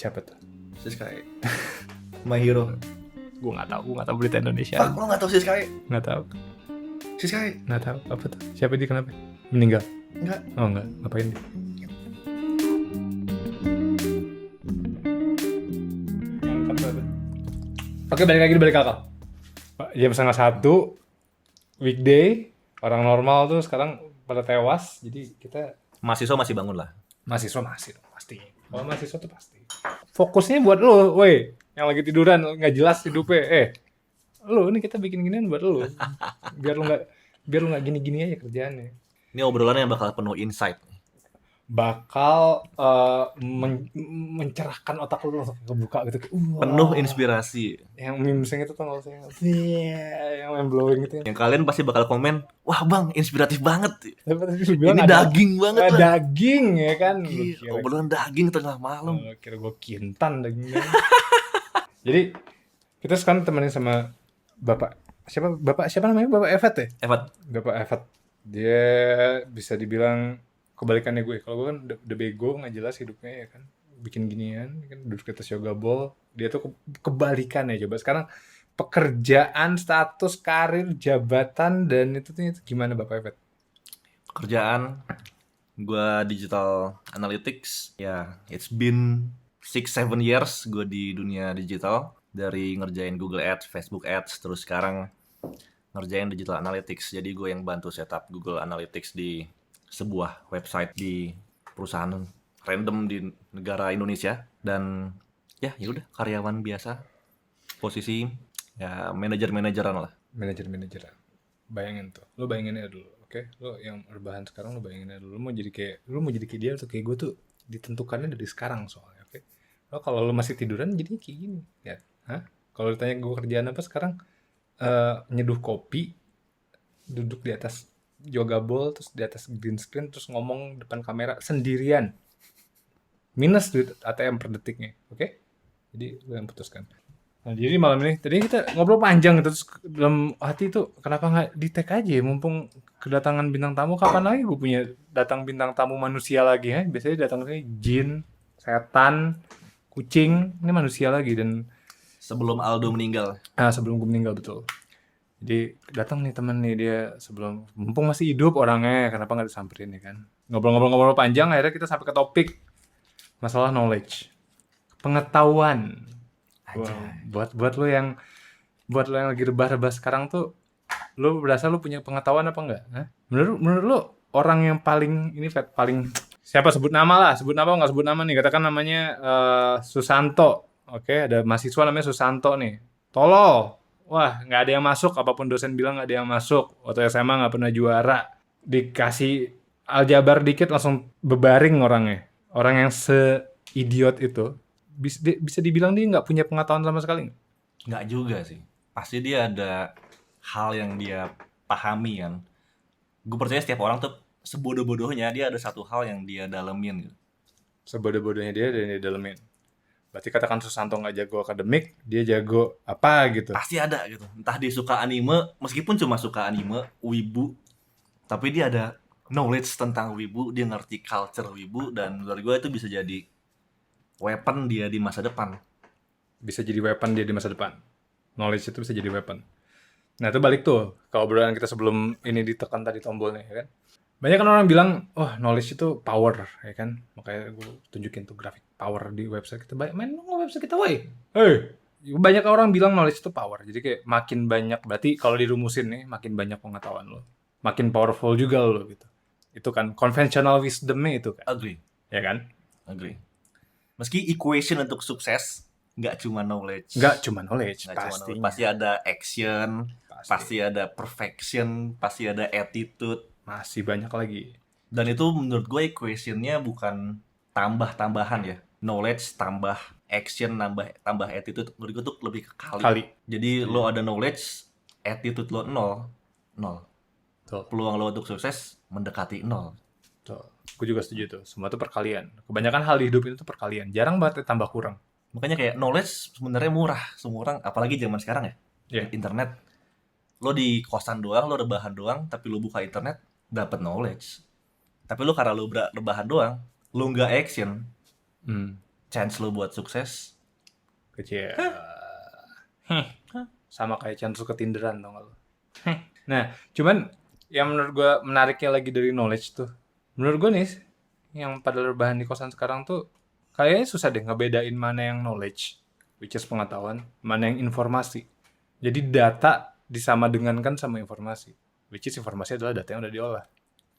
Siapa tuh? Shiskai. My Hero. Gue nggak tahu berita Indonesia. Fuck, lo nggak tahu Shiskai? Nggak tahu. Shiskai? Nggak tahu apa tuh? Siapa dia, kenapa? Meninggal? Enggak. Oh enggak, ngapain dia? Oke, balik lagi di balik kakak. Jam 1:30 weekday, orang normal tuh sekarang pada tewas. Jadi kita Mahasiswa masih bangun lah. mahasiswa masih dong, pasti. Kalau mahasiswa tuh pasti. Fokusnya buat lo, woi, yang lagi tiduran nggak jelas hidupnya. Lo ini kita bikin ginian buat lo. Biar lo nggak gini-gini aja kerjaannya. Ini obrolannya yang bakal penuh insight. Bakal mencerahkan otak lu langsung kebuka gitu. Penuh inspirasi. Yang memesnya itu tuh nggak usah yang mind blowing gitu. Yang kalian pasti bakal komen, wah bang, inspiratif banget. Ini Ini daging banget lah. daging ya kan. Gila, obrolan daging tengah malam. Kira gue kintan dagingnya. Jadi kita sekarang temenin sama bapak siapa namanya, Bapak Evet ya? Evat, Bapak Evet. Dia bisa dibilang kebalikannya gue. Kalau gue kan udah bego, nggak jelas hidupnya ya kan, bikin ginian kan, duduk di atas yoga ball. Dia tuh kebalikannya. Coba sekarang pekerjaan, status, karir, jabatan, dan itu gimana Bapak Evet? kerjaan gue digital analytics. Ya, it's been 6-7 years gue di dunia digital. Dari ngerjain Google Ads, Facebook Ads, terus sekarang ngerjain digital analytics. Jadi gue yang bantu setup Google Analytics di sebuah website di perusahaan random di negara Indonesia. Dan ya udah, karyawan biasa, posisi ya manajeran lah. Manajer. Bayangin tuh, lo bayanginnya dulu, oke? Lo yang rebahan sekarang, lo bayanginnya dulu. Lo mau jadi kayak dia atau kayak gue tuh ditentukannya dari sekarang soalnya, oke? Lo kalau lo masih tiduran jadi kayak gini, ya? Hah? Kalau ditanya gue kerjaan apa sekarang, nyeduh kopi, duduk di atas yoga ball, terus di atas green screen, terus ngomong depan kamera sendirian, minus duit ATM per detiknya, oke? Jadi lo yang putuskan. Nah, jadi malam ini tadi kita ngobrol panjang gitu, terus dalam hati itu kenapa nggak di tag aja ya, mumpung kedatangan bintang tamu. Kapan lagi gue punya datang bintang tamu manusia lagi ya? Biasanya datangnya jin, setan, kucing, ini manusia lagi. Dan Sebelum Aldo meninggal. sebelum gue meninggal, betul. Jadi datang nih temen nih, dia sebelum, mumpung masih hidup orangnya, kenapa nggak disamperin ya kan? Ngobrol-ngobrol panjang, akhirnya kita sampai ke topik masalah knowledge, pengetahuan. Buat lo yang lagi rebah-rebah sekarang tuh, lo berasa lo punya pengetahuan apa enggak? Hah? Menurut lo orang yang paling siapa, sebut nama nggak sebut nama nih, katakan namanya Susanto. Oke, ada mahasiswa namanya Susanto nih, tolol, wah nggak ada yang masuk, apapun dosen bilang nggak ada yang masuk, waktu SMA nggak pernah juara, dikasih aljabar dikit langsung bebaring orangnya. Orang yang se-idiot itu bisa dibilang dia nggak punya pengetahuan sama sekali nggak? Nggak juga sih. Pasti dia ada hal yang dia pahami kan. Gue percaya setiap orang tuh sebodoh-bodohnya dia ada satu hal yang dia dalemin gitu. Sebodoh-bodohnya dia dan dia dalemin. Berarti katakan Susanto nggak jago akademik, dia jago apa gitu? Pasti ada gitu. Entah dia suka anime, meskipun cuma suka anime, wibu, tapi dia ada knowledge tentang wibu, dia ngerti culture wibu, dan menurut gue itu bisa jadi weapon dia di masa depan. Bisa jadi weapon dia di masa depan. Knowledge itu bisa jadi weapon. Nah itu balik tuh ke obrolan kita sebelum ini ditekan tadi tombolnya ya kan. Banyak kan orang bilang, wah knowledge itu power ya kan. Makanya gue tunjukin tuh grafik power di website kita. Main website kita woy. Banyak orang bilang knowledge itu power. Jadi kayak makin banyak, berarti kalau dirumusin nih, makin banyak pengetahuan lo, makin powerful juga lo gitu. Itu kan conventional wisdom-nya itu kan. Agree. Ya kan? Agree. Meski equation untuk sukses nggak cuma knowledge. Nggak cuma knowledge, Nggak cuma pasti. knowledge. Pasti ada action, pasti ada perfection, pasti ada attitude. Masih banyak lagi. Dan itu menurut gue equation-nya bukan tambah-tambahan ya. Knowledge tambah action tambah attitude, menurut gue tuh lebih ke kali. Jadi lo ada knowledge, attitude lo 0. Tuh. Peluang lo untuk sukses mendekati 0. Tuh. Gue juga setuju tuh. Semua itu perkalian. Kebanyakan hal di hidup itu tuh perkalian. Jarang banget tambah kurang. Makanya kayak knowledge sebenarnya murah. Semua orang, apalagi zaman sekarang ya. Yeah. Internet. Lo di kosan doang, lo rebahan doang, tapi lo buka internet, dapat knowledge. Tapi lo karena lo rebahan doang, lo nggak action, chance lu buat sukses Kecil. Sama kayak chance lu ketinderan tau gak lu. Nah, cuman yang menurut gue menariknya lagi dari knowledge tuh, menurut gue nih, yang pada rebahan di kosan sekarang tuh, kayaknya susah deh ngebedain mana yang knowledge, which is pengetahuan, mana yang informasi. Jadi data disama dengankan sama informasi, which is informasi adalah data yang udah diolah.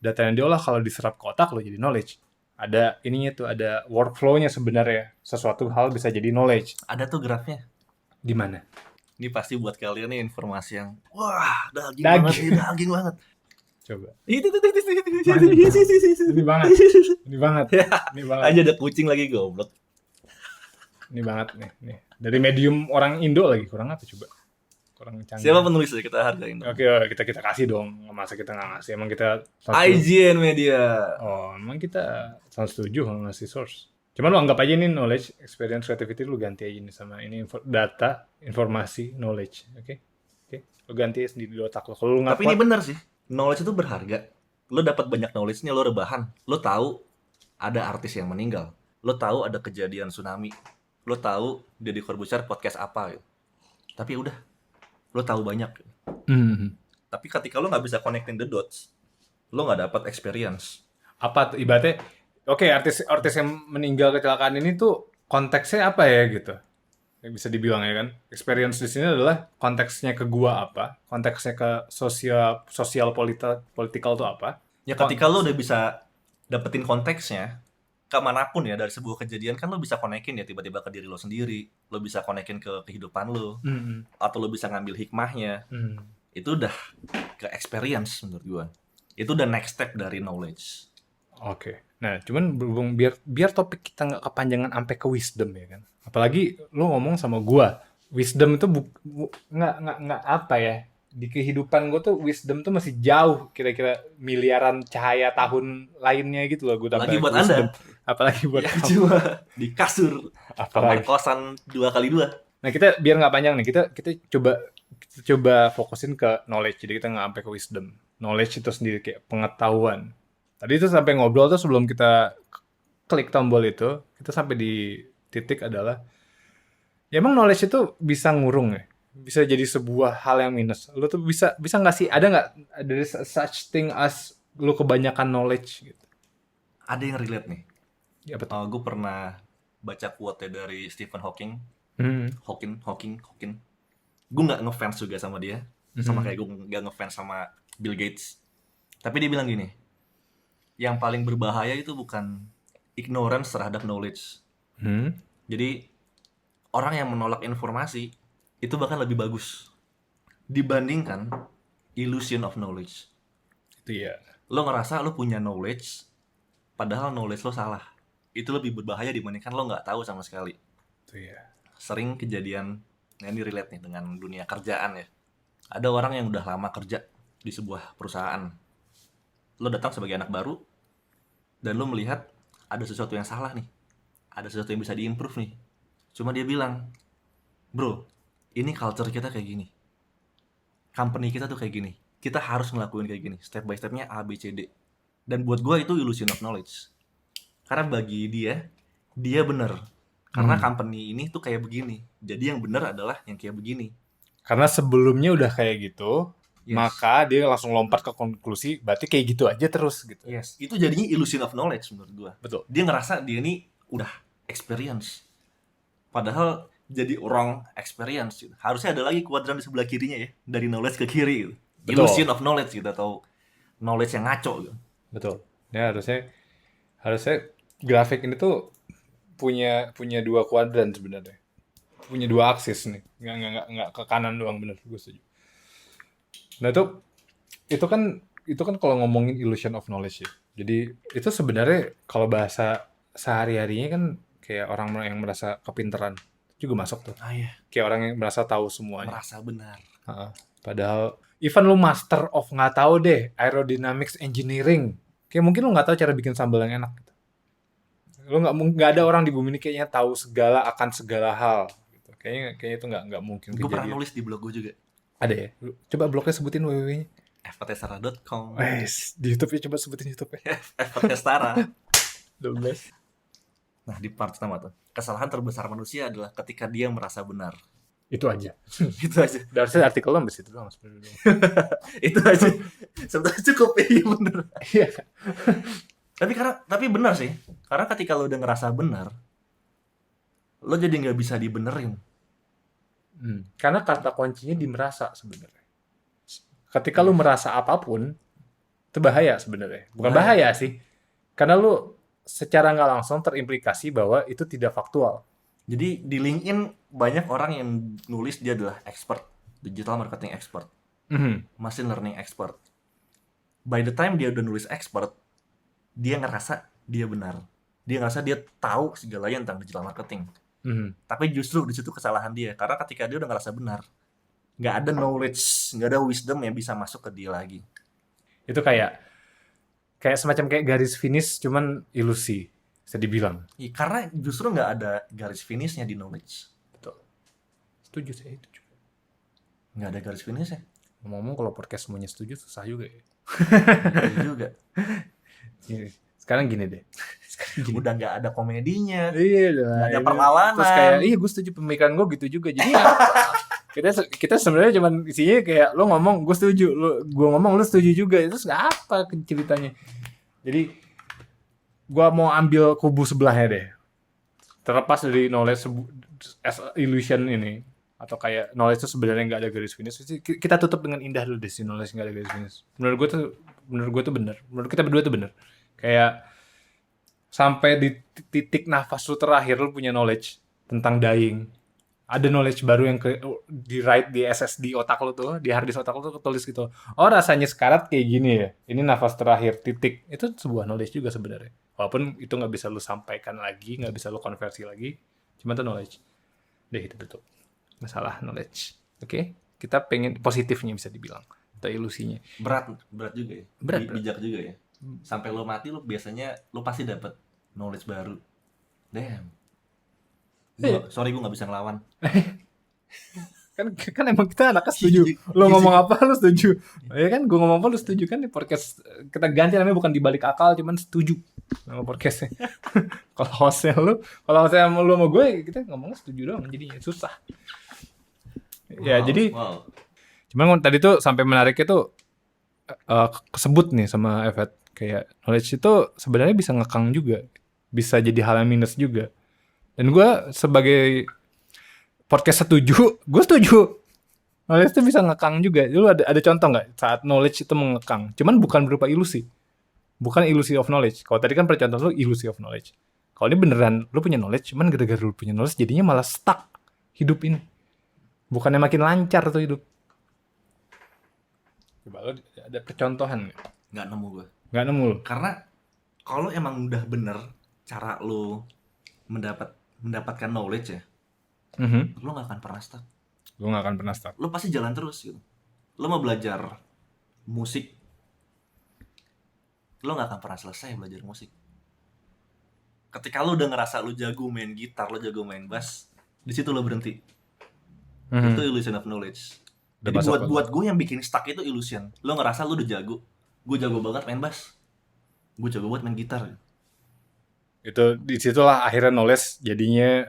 Data yang diolah kalau diserap ke otak lo jadi knowledge. Ada ininya tuh, ada workflow-nya sebenarnya. Sesuatu hal bisa jadi knowledge. ada tuh grafnya. Di mana? Ini pasti buat kalian nih informasi yang wah daging Daging. banget nih, daging banget. Coba. Itu Ini banget. Ini banget. Ini banget. aja ada kucing lagi goblok. Ini banget nih. Dari medium orang Indo lagi, kurang apa coba? Kurang canggih. Siapa penulisnya kita hargain dong. Oke, kita kasih dong. Masa kita nggak ngasih? Emang kita IGN Media. Oh, emang kita sangat setuju kalau ngasih source. Cuman lu anggap aja nih knowledge, experience, creativity lu ganti aja nih sama ini data, informasi, knowledge. Oke? Lu ganti sendiri di otak lu. Kalau lu nggak Tapi ini bener sih. Knowledge itu berharga. Lo dapat banyak knowledge-nya, lo rebahan. Lo tahu ada artis yang meninggal. Lo tahu ada kejadian tsunami. Lo tahu Deddy Corbuzier podcast apa gitu. Tapi udah, lo tahu banyak. Tapi ketika lo nggak bisa connecting the dots, lo nggak dapat experience. Apa tuh ibaratnya? Oke, artis yang meninggal kecelakaan ini tuh konteksnya apa ya gitu? Yang bisa dibilang ya kan. Experience di sini adalah konteksnya ke gua apa, konteksnya ke sosial politikal tuh apa. Ya ketika lo udah bisa dapetin konteksnya, kemanapun ya dari sebuah kejadian kan lo bisa konekin ya tiba-tiba ke diri lo sendiri, lo bisa konekin ke kehidupan lo, atau lo bisa ngambil hikmahnya. Itu udah ke experience menurut gua. Itu udah next step dari knowledge. Oke. Nah, cuman berhubung biar topik kita nggak kepanjangan sampai ke wisdom ya kan. Apalagi lu ngomong sama gua, wisdom itu nggak apa ya. Di kehidupan gua tuh wisdom tuh masih jauh kira-kira miliaran cahaya tahun lainnya gitu loh gua Lagi buat wisdom. Anda. Apalagi buat Ya kamu. cuma di kasur, kamar Apalagi. kosan 2x2. Nah, kita biar nggak panjang nih, kita coba fokusin ke knowledge. Jadi kita nggak sampai ke wisdom. Knowledge itu sendiri kayak pengetahuan. Tadi itu sampai ngobrol tuh sebelum kita klik tombol itu, kita sampai di titik adalah ya emang knowledge itu bisa ngurung ya. Bisa jadi sebuah hal yang minus. Lu tuh bisa nggak sih ada nggak there is such thing as lu kebanyakan knowledge gitu. Ada yang relate nih. Ya betul. Gue pernah baca quote dari Stephen Hawking. Hawking. Gue nggak ngefans juga sama dia, sama kayak gue nggak ngefans sama Bill Gates. Tapi dia bilang gini, yang paling berbahaya itu bukan ignorance terhadap knowledge. Jadi orang yang menolak informasi itu bahkan lebih bagus dibandingkan illusion of knowledge. Itu ya. Lo ngerasa lo punya knowledge, padahal knowledge lo salah. Itu lebih berbahaya dibandingkan lo nggak tahu sama sekali. Itu ya. Sering kejadian, ini relate nih dengan dunia kerjaan ya. Ada orang yang udah lama kerja di sebuah perusahaan. Lo datang sebagai anak baru, dan lo melihat ada sesuatu yang salah nih. Ada sesuatu yang bisa diimprove nih. Cuma dia bilang, bro, ini culture kita kayak gini. Company kita tuh kayak gini. Kita harus ngelakuin kayak gini. Step by stepnya A, B, C, D. Dan buat gue itu illusion of knowledge. Karena bagi dia bener. Karena company ini tuh kayak begini. Jadi yang bener adalah yang kayak begini. Karena sebelumnya udah kayak gitu, Yes. maka dia langsung lompat ke konklusi, berarti kayak gitu aja terus gitu. Yes. Itu jadinya illusion of knowledge menurut gue. Betul. Dia ngerasa dia ini udah experience. Padahal jadi wrong experience gitu. Harusnya ada lagi kuadran di sebelah kirinya ya, dari knowledge ke kiri gitu. Betul. Illusion of knowledge gitu, atau knowledge yang ngaco gitu. Betul. Ya harusnya grafik ini tuh punya dua kuadran sebenarnya. Punya dua aksis nih. Nggak ke kanan doang, bener. Gue setuju. Nah itu kan kalau ngomongin illusion of knowledge ya. Jadi itu sebenarnya kalau bahasa sehari-harinya kan kayak orang yang merasa kepintaran juga masuk tuh. Ah iya, Kayak orang yang merasa tahu semuanya. merasa benar. Padahal even lu master of nggak tahu deh aerodynamics engineering, kayak mungkin lu nggak tahu cara bikin sambal yang enak gitu. Lu nggak ada orang di bumi ini kayaknya tahu segala akan segala hal gitu. Kayaknya itu nggak mungkin Gue pernah kejadian. nulis di blog gue juga, Ada ya? Coba blognya sebutin www-nya. fptsara.com. Di YouTube coba sebutin YouTube-nya. fptsara. 12. Nah, di part pertama tuh, kesalahan terbesar manusia adalah ketika dia merasa benar. Itu aja. Itu aja. Dari artikel lo sampai situ doang sebenarnya. Itu aja. Sebetulnya cukup ya, bener. Iya. Tapi benar sih. Karena ketika lo udah ngerasa benar, lo jadi nggak bisa dibenerin. Karena kata kuncinya di merasa sebenarnya. Ketika lu merasa apapun, itu bahaya sebenarnya. Bukan bahaya sih. Karena lu secara nggak langsung terimplikasi bahwa itu tidak faktual. Jadi di LinkedIn banyak orang yang nulis dia adalah expert, digital marketing expert, machine learning expert. By the time dia udah nulis expert, dia ngerasa dia benar. Dia ngerasa dia tahu segalanya tentang digital marketing. Tapi justru di situ kesalahan dia. Karena ketika dia udah ngerasa benar, nggak ada knowledge, nggak ada wisdom yang bisa masuk ke dia lagi. Itu kayak semacam kayak garis finish, cuman ilusi, bisa dibilang. Ya, karena justru nggak ada garis finishnya di knowledge. Betul. Setuju sih itu juga. Nggak ada garis finishnya. Ngomong-ngomong kalau podcast semuanya setuju susah juga ya. Itu juga. Sekarang gini deh. Udah nggak ada komedinya. Iya, nggak ada perlawanan. Terus kayak, iya gue setuju, pemikiran gue gitu juga. Jadi ya, kita sebenarnya cuman isinya kayak lo ngomong gue setuju, gue ngomong lo setuju juga. Terus nggak apa ceritanya. Jadi gue mau ambil kubu sebelahnya deh. Terlepas dari knowledge as illusion ini, atau kayak knowledge itu sebenarnya nggak ada garis finish, kita tutup dengan indah dulu deh si knowledge nggak ada garis finish. Menurut gue tuh benar. Menurut kita berdua tuh benar. Kayak sampai di titik nafas lu terakhir lu punya knowledge tentang dying. Ada knowledge baru yang di write di SSD otak lu tuh, di hard disk otak lu tuh ketulis gitu. Oh, rasanya sekarat kayak gini ya. Ini nafas terakhir, titik. Itu sebuah knowledge juga sebenarnya. Walaupun itu nggak bisa lu sampaikan lagi, nggak bisa lu konversi lagi. Cuma itu knowledge. Deh, itu betul. Masalah knowledge. Oke? Kita pengen positifnya bisa dibilang. Atau ilusinya. Berat juga ya. Berat. Bijak juga ya. Sampai lo mati lo biasanya lo pasti dapat knowledge baru. Damn. Sorry gue nggak bisa ngelawan. kan emang kita anaknya setuju. Lo ngomong apa lo setuju. Ya kan gue ngomong apa lo setuju kan. Di podcast kita ganti namanya bukan dibalik akal, cuman setuju nama podcastnya. Kalau hostnya lo sama gue, kita ngomongnya setuju doang, jadinya susah. Ya jadi cuman tadi tuh sampai menariknya tuh kesebut nih sama Evet, kayak knowledge itu sebenarnya bisa ngekang juga, bisa jadi hal yang minus juga. Dan gue sebagai podcast setuju, gue setuju knowledge itu bisa ngekang juga. Dulu ada contoh nggak saat knowledge itu mengekang, cuman bukan berupa ilusi, bukan ilusi of knowledge. Kalau tadi kan percontohan lu ilusi of knowledge, kalau ini beneran lu punya knowledge, cuman gara-gara lu punya knowledge jadinya malah stuck hidup ini, bukannya makin lancar tuh hidup. Coba lo ada percontohan nggak nemu gue. Nggak nemu lo. Karena kalau emang udah bener cara lo mendapatkan knowledge ya, lo nggak akan pernah stuck. Gue nggak akan pernah stuck. Lo pasti jalan terus gitu. Lo mau belajar musik, lo nggak akan pernah selesai belajar musik. Ketika lo udah ngerasa lo jago main gitar, lo jago main bass, di situ lo berhenti. Itu illusion of knowledge. Jadi buat gue yang bikin stuck itu illusion. Lo ngerasa lo udah jago. Gue jago banget main bass. Gue jago banget main gitar. Itu disitulah akhirnya knowledge jadinya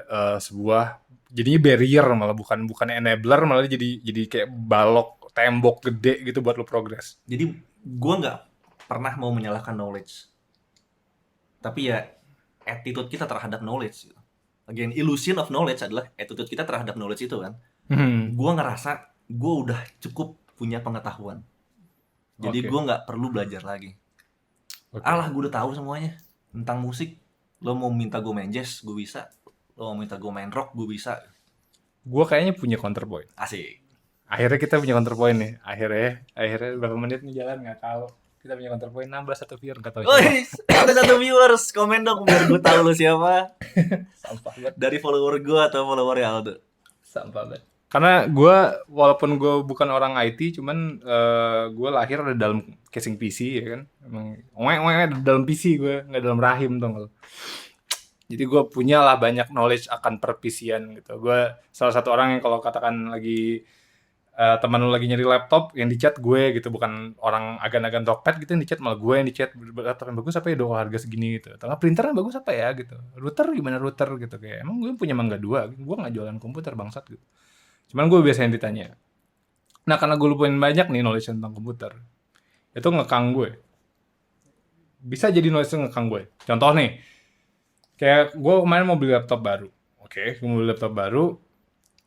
jadinya barrier, malah bukan enabler, malah jadi kayak balok tembok gede gitu buat lo progress. Jadi gue nggak pernah mau menyalahkan knowledge. Tapi ya attitude kita terhadap knowledge. Again, illusion of knowledge adalah attitude kita terhadap knowledge itu kan. Gue ngerasa gue udah cukup punya pengetahuan, jadi gue nggak perlu belajar lagi. Alah, gue udah tahu semuanya tentang musik. Lo mau minta gue main jazz, gue bisa. Lo mau minta gue main rock, gue bisa. Gue kayaknya punya counterpoint. Asik. Akhirnya kita punya counterpoint nih. Akhirnya berapa menit nih jalan nggak tahu. Kita punya counterpoint, nambah 1 viewer nggak tahu. Ada 1 viewers, komen dong biar gue tahu lo siapa. Sampah banget. Dari follower gue atau follower Aldo. Sampah banget. Karena gue, walaupun gue bukan orang IT, cuman gue lahir ada dalam casing PC ya kan. Emang ada dalam PC gue, nggak dalam rahim dong. Jadi gue punya lah banyak knowledge akan per PC-an gitu. Gue salah satu orang yang kalau katakan lagi teman lu lagi nyari laptop yang dicat gue gitu, bukan orang agan-agan Tokped gitu yang dicat, malah gue yang dicat, laptop yang bagus apa ya, do harga segini gitu, atau printer yang bagus apa ya gitu, router gimana router gitu, kayak emang gue punya Mangga 2 gitu. Gue nggak jualan komputer bangsat gitu, cuman gue biasanya ditanya. Nah karena gue lupain banyak nih knowledge tentang komputer, itu ngekang gue, bisa jadi knowledge ngekang gue. Contoh nih, kayak gue kemarin mau beli laptop baru, oke, gue mau beli laptop baru.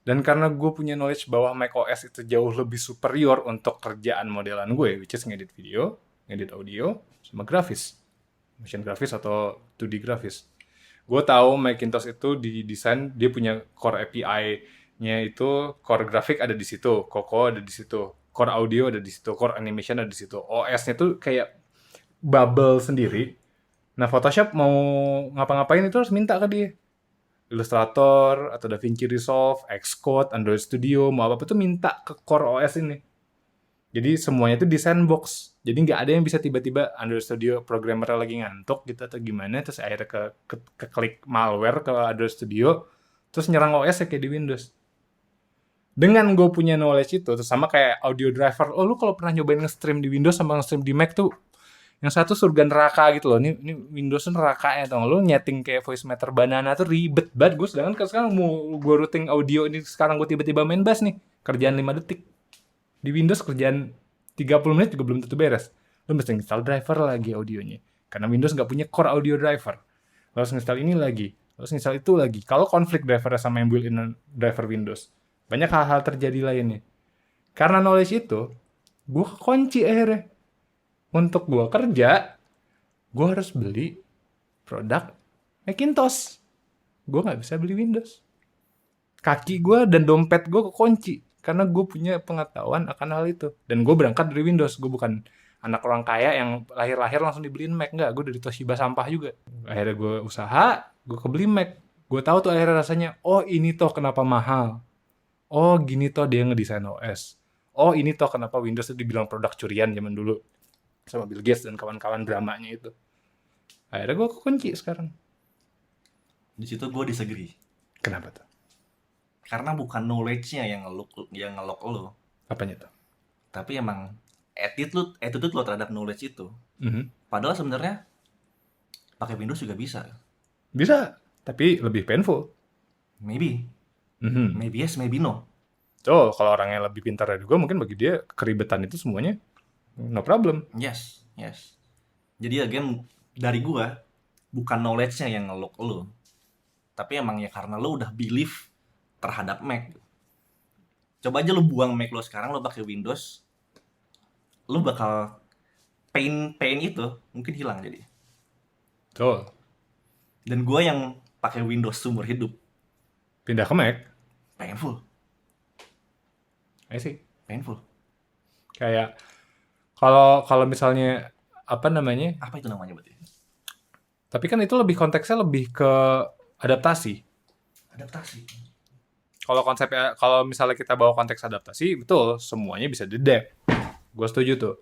Dan karena gue punya knowledge bahwa macOS itu jauh lebih superior untuk kerjaan modelan gue, which is ngedit video, ngedit audio, sama grafis. Motion grafis atau 2D grafis. Gue tahu Macintosh itu didesain, dia punya core API-nya itu, core grafik ada di situ, Coco ada di situ, core audio ada di situ, core animation ada di situ. OS-nya tuh kayak bubble sendiri. Nah, Photoshop mau ngapa-ngapain itu harus minta ke dia. Illustrator atau DaVinci Resolve, Xcode, Android Studio, mau apa-apa tuh minta ke Core OS ini. Jadi semuanya itu di sandbox. Jadi nggak ada yang bisa tiba-tiba Android Studio programmernya lagi ngantuk gitu atau gimana, terus akhirnya ke klik malware ke Android Studio, terus nyerang OS ya kayak di Windows. Dengan gue punya knowledge itu, terus sama kayak audio driver, oh lu kalau pernah nyobain nge-stream di Windows sama nge-stream di Mac tuh, yang satu surga neraka gitu loh. Ini Windows neraka ya, tau gak? Lu nyeting kayak voice meter banana tuh ribet banget gue. Sedangkan sekarang mau gue routing audio ini, sekarang gue tiba-tiba main bass nih. Kerjaan 5 detik. Di Windows kerjaan 30 menit juga belum tentu beres. Lu mesti install driver lagi audionya. Karena Windows nggak punya core audio driver. Lu harus install ini lagi. Lu harus install itu lagi. Kalau konflik drivernya sama yang built-in driver Windows, banyak hal-hal terjadi lainnya. Karena knowledge itu, gue kunci akhirnya. Untuk gue kerja, gue harus beli produk Macintosh. Gue nggak bisa beli Windows. Kaki gue dan dompet gue kekunci karena gue punya pengetahuan akan hal itu. Dan gue berangkat dari Windows. Gue bukan anak orang kaya yang lahir-lahir langsung dibeliin Mac. Nggak, gue dari Toshiba sampah juga. Akhirnya gue usaha, gue kebeli Mac. Gue tahu tuh akhirnya rasanya, oh ini toh kenapa mahal. Oh gini toh dia ngedesain OS. Oh ini toh kenapa Windows itu dibilang produk curian zaman dulu. Sama Bill Gates dan kawan-kawan dramanya itu. Akhirnya gue kekunci sekarang. Di situ gue disagree. Kenapa tuh? Karena bukan knowledge-nya yang ngelok lo, Apanya tuh? tapi emang attitude lo terhadap knowledge itu. Mhm. Padahal sebenarnya pakai Windows juga bisa. Bisa, tapi lebih painful. Maybe Mhm. yes, maybe no. So, kalau orang yang lebih pintar dari gue, mungkin bagi dia keribetan itu semuanya no problem. Yes. Jadi again, dari gua bukan knowledge-nya yang ngelok lo, tapi emang ya karena lo udah believe terhadap Mac. Coba aja lo buang Mac lo sekarang, lo pakai Windows, lo bakal pain itu mungkin hilang jadi. So, Dan gua yang pakai Windows seumur hidup, pindah ke Mac, painful. I see. Kayak kalau misalnya apa namanya? Apa itu namanya berarti? Tapi kan itu lebih konteksnya lebih ke adaptasi. Adaptasi. Kalau misalnya kita bawa konteks adaptasi, betul semuanya bisa di-adapt. Gue setuju tuh.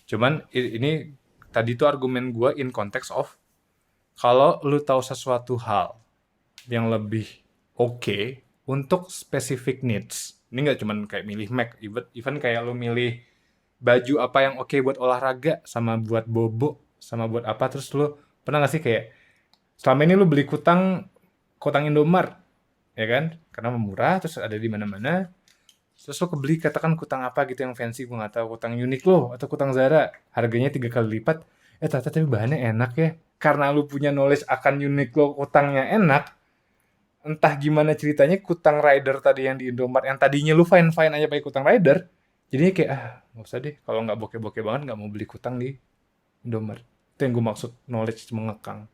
Cuman ini tadi tuh argumen gue in context of kalau lu tahu sesuatu hal yang lebih oke untuk specific needs. Ini nggak cuman kayak milih Mac, even kayak lu milih baju apa yang oke buat olahraga sama buat bobo sama buat apa, terus lu pernah nggak sih kayak selama ini lu beli kutang Indomart, ya kan? Karena murah, terus ada di mana-mana. Terus lo kebeli katakan kutang apa gitu yang fancy, gue nggak tahu, kutang Uniqlo atau kutang Zara, harganya 3 kali lipat. Ternyata tapi bahannya enak ya. Karena lu punya knowledge akan Uniqlo kutangnya enak, entah gimana ceritanya kutang rider tadi yang di Indomaret, yang tadinya lu fine-fine aja pakai kutang rider, jadinya kayak, nggak usah deh, kalau nggak bokeh-bokeh banget nggak mau beli kutang di Indomaret. Itu yang gue maksud knowledge mengekang.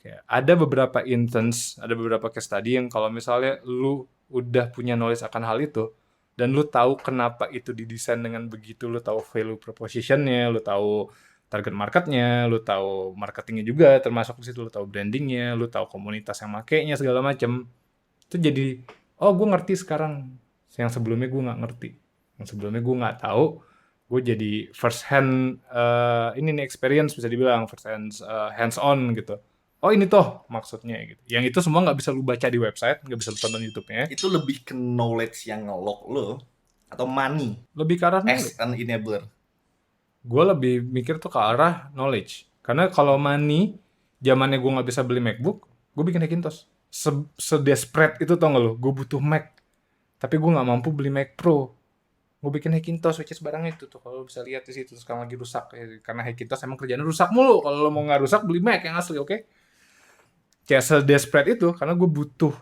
Kayak ada beberapa instance, ada beberapa case study yang kalau misalnya lu udah punya knowledge akan hal itu, dan lu tahu kenapa itu didesain dengan begitu, lu tahu value proposition-nya, lu tahu target market-nya, lu tahu marketingnya juga termasuk di situ, lu tahu brandingnya, lu tahu komunitas yang makainya segala macem. Itu jadi, oh gue ngerti sekarang. Yang sebelumnya gue nggak ngerti. Yang sebelumnya gue nggak tahu. Gue jadi first hand, ini nih experience bisa dibilang, first hand hands on gitu. Oh ini toh maksudnya gitu. Yang itu semua nggak bisa lu baca di website, nggak bisa lu tonton YouTube-nya. Itu lebih ke knowledge yang ngelok lo atau money Lebih ke arah as knowledge. an enabler? Gue lebih mikir tuh ke arah knowledge. Karena kalau money, zamannya gue nggak bisa beli MacBook, gue bikin Hackintosh. Sedesperate itu tau gak lo? Gue butuh Mac, tapi gue nggak mampu beli Mac Pro. Gue bikin Hackintosh, which is barangnya itu tuh. Kalau lo bisa lihat di situ sekarang lagi rusak. Karena Hackintosh emang kerjaan rusak mulu. Kalau lo mau nggak rusak, beli Mac yang asli, oke? Kayak sedesperate itu, karena gue butuh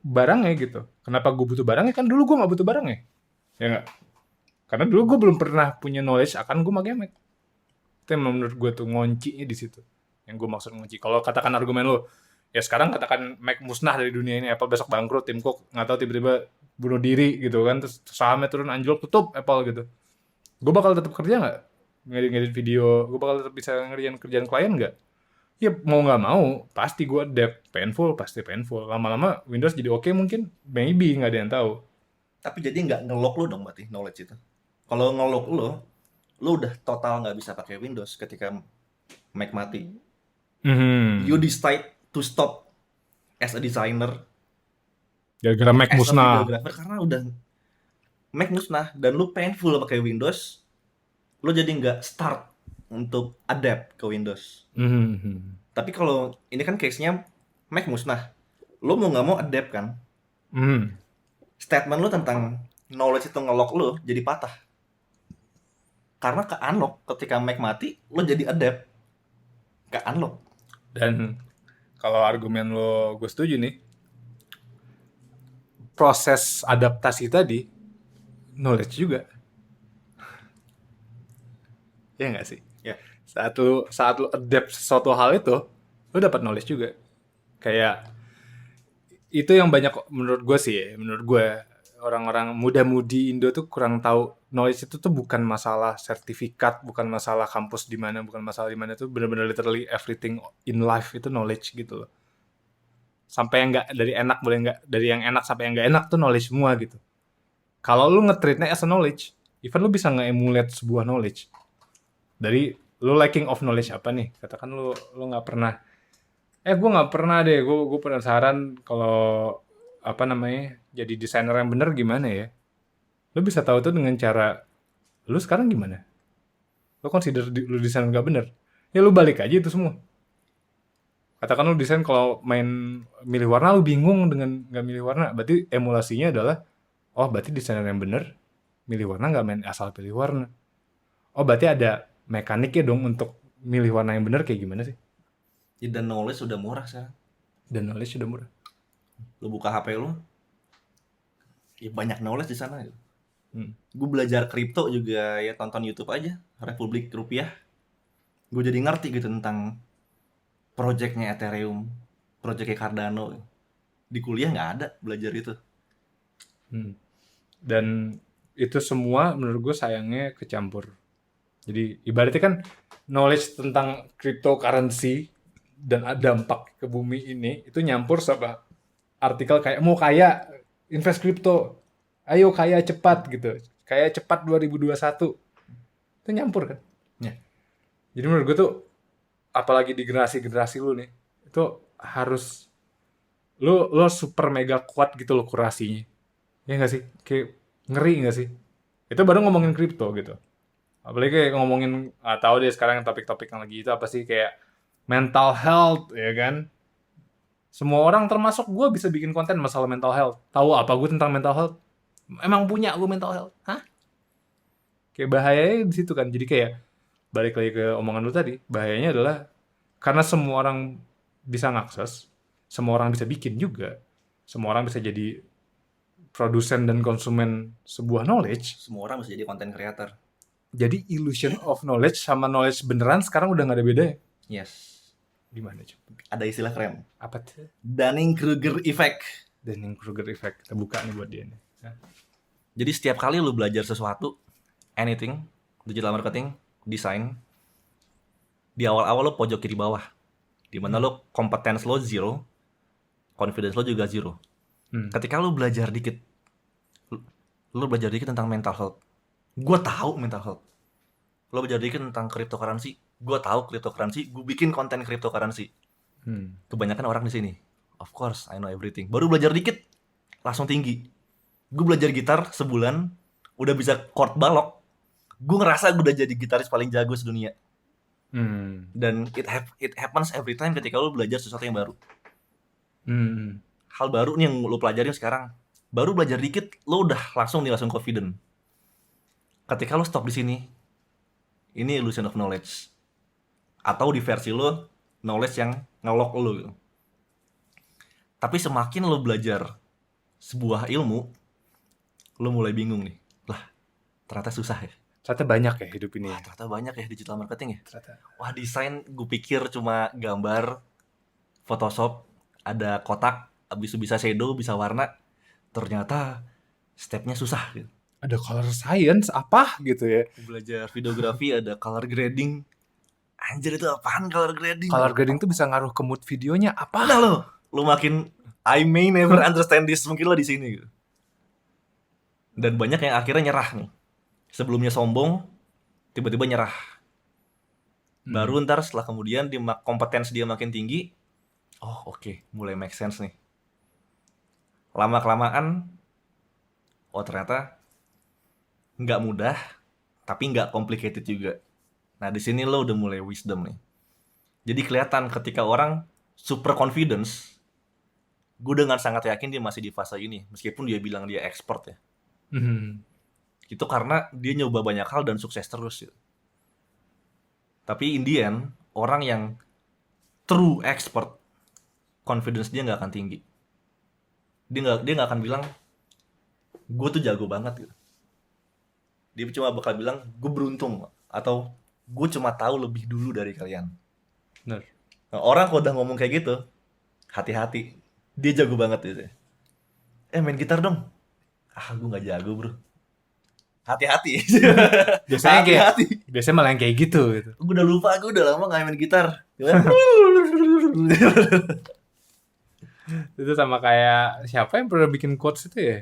barangnya gitu. Kenapa gue butuh barangnya? Kan dulu gue nggak butuh barangnya, ya nggak? Karena dulu gue belum pernah punya knowledge akan gue pakai Mac. Itu yang menurut gue tuh ngoncinya di situ. Yang gue maksud ngunci. Kalau katakan argumen lo, ya sekarang katakan Mac musnah dari dunia ini, Apple besok bangkrut, Tim Cook nggak tahu tiba-tiba bunuh diri gitu kan, terus sahamnya turun anjlok, tutup Apple gitu. Gue bakal tetap kerja nggak? Ngedit video, gue bakal tetap bisa ngerjain kerjaan klien nggak? Ya mau nggak mau, pasti gue adapt. Painful, pasti painful. Lama-lama Windows jadi oke mungkin, maybe nggak ada yang tahu. Tapi jadi nggak nge-lock lo dong berarti knowledge itu. Kalau nge-lock lo udah total nggak bisa pakai Windows ketika Mac mati. You decide to stop as a designer, Gara-gara Mac as a musnah. videographer karena udah Mac musnah dan lu painful pakai Windows, lu jadi nggak start untuk adapt ke Windows. Tapi kalau ini kan case-nya Mac musnah, lu mau nggak mau adapt kan? Statement lu tentang knowledge itu nge-lock lu jadi patah. Karena ke unlock ketika Mac mati, lu jadi adapt. Ke unlock. Dan kalau argumen lo gue setuju nih, proses adaptasi tadi knowledge juga, ya nggak sih? Ya. Saat lu adapt sesuatu hal itu, lu dapat knowledge juga. Kayak itu yang banyak menurut gue sih, menurut gue orang-orang muda-mudi Indo tuh kurang tahu knowledge itu tuh bukan masalah sertifikat, bukan masalah kampus di mana, bukan masalah di mana, itu benar-benar literally everything in life itu knowledge gitu loh. Sampai yang nggak dari enak boleh nggak, dari yang enak sampai yang nggak enak tuh knowledge semua gitu. Kalau lu nge-treatnya as a knowledge, even lu bisa nge-emulate sebuah knowledge. Dari lu lacking of knowledge apa nih? Katakan lu nggak pernah, gue nggak pernah deh, gue penasaran kalau apa namanya jadi desainer yang bener gimana ya? Lu bisa tahu tuh dengan cara lu sekarang gimana? Lu consider lu desain nggak bener, ya lu balik aja itu semua. Katakan lu desain kalau main milih warna lu bingung dengan nggak milih warna, berarti emulasinya adalah, oh berarti desainer yang bener milih warna nggak main asal pilih warna. Oh berarti ada mekaniknya dong untuk milih warna yang bener kayak gimana sih? Dan knowledge sudah murah sekarang. Dan knowledge sudah murah. Lu buka HP lu, ya banyak knowledge di sana. Gue belajar kripto juga ya tonton YouTube aja, Republik Rupiah. Gue jadi ngerti gitu tentang projectnya Ethereum, projectnya Cardano. Di kuliah nggak ada belajar itu. Dan itu semua menurut gue sayangnya kecampur. Jadi ibaratnya kan knowledge tentang cryptocurrency dan dampak ke bumi ini itu nyampur sama artikel kayak mau kaya invest crypto, ayo kaya cepat gitu, kaya cepat 2021, itu nyampur kan. Ya. Jadi menurut gue tuh apalagi di generasi lu nih, itu harus lo super mega kuat gitu lo kurasinya, ya nggak sih? Kayak ngeri nggak sih? Itu baru ngomongin kripto gitu. Apalagi kayak ngomongin, tahu deh sekarang topik-topik yang lagi itu apa sih, kayak mental health, ya kan? Semua orang termasuk gue bisa bikin konten masalah mental health. Tahu apa gue tentang mental health? Emang punya gue mental health? Hah? Kayak bahayanya di situ kan. Jadi kayak balik lagi ke omongan lu tadi, bahayanya adalah karena semua orang bisa ngakses, semua orang bisa bikin juga, semua orang bisa jadi produsen dan konsumen sebuah knowledge. Semua orang bisa jadi content creator. Jadi illusion of knowledge sama knowledge beneran sekarang udah nggak ada bedanya. Yes. Gimana coba? Ada istilah keren. Apa tuh? Dunning-Kruger effect. Dunning-Kruger effect. Kita buka nih buat dia nih. Jadi setiap kali lu belajar sesuatu, anything, digital marketing, desain, di awal-awal lo pojok kiri bawah. Dimana lo competence lo zero, confidence lo juga zero. Ketika lo belajar dikit, lo belajar dikit tentang mental health. Gue tahu mental health. Lo belajar dikit tentang cryptocurrency. Gue tahu cryptocurrency. Gue bikin konten cryptocurrency. Kebanyakan orang di sini, of course I know everything. Baru belajar dikit, langsung tinggi. Gue belajar gitar sebulan, udah bisa chord balok. Gue ngerasa gue udah jadi gitaris paling jago sedunia. Dan it happens every time ketika lo belajar sesuatu yang baru. Hal baru nih yang lo pelajarin sekarang. Baru belajar dikit, lo udah langsung confident. Ketika lo stop di sini, ini illusion of knowledge. Atau di versi lo, knowledge yang ngelok lo gitu. Tapi semakin lo belajar sebuah ilmu, lo mulai bingung nih. Lah, ternyata susah ya. Ternyata banyak ya hidup ini. Wah, ternyata banyak ya digital marketing ya. Ternyata. Wah, desain gue pikir cuma gambar, Photoshop, ada kotak, habis itu bisa shadow, bisa warna. Ternyata stepnya susah gitu. Ada color science apa gitu ya. Belajar videografi ada color grading. Anjir, itu apaan color grading? Color grading tuh bisa ngaruh ke mood videonya apa? Nah lo makin I may never understand this, mungkin lo di sini gitu. Dan banyak yang akhirnya nyerah nih. Sebelumnya sombong, tiba-tiba nyerah. Baru ntar setelah kemudian kompetensi dia makin tinggi, oh oke, mulai make sense nih. Lama-kelamaan, oh ternyata nggak mudah, tapi nggak complicated juga. Nah di sini lo udah mulai wisdom nih. Jadi kelihatan ketika orang super confidence, gue dengan sangat yakin dia masih di fase ini, meskipun dia bilang dia expert ya. Itu karena dia nyoba banyak hal dan sukses terus gitu. Tapi in the end, orang yang true expert, confidence dia nggak akan tinggi. Dia nggak akan bilang gue tuh jago banget gitu. Dia cuma bakal bilang gue beruntung, atau gue cuma tahu lebih dulu dari kalian. Bener. Nah, orang kalau udah ngomong kayak gitu, hati-hati, dia jago banget gitu. Main gitar dong. Gue nggak jago bro. Hati-hati. Biasanya malah yang kayak gitu. Gue udah lupa, gue udah lama gak main gitar. Itu sama kayak siapa yang pernah bikin quotes itu ya?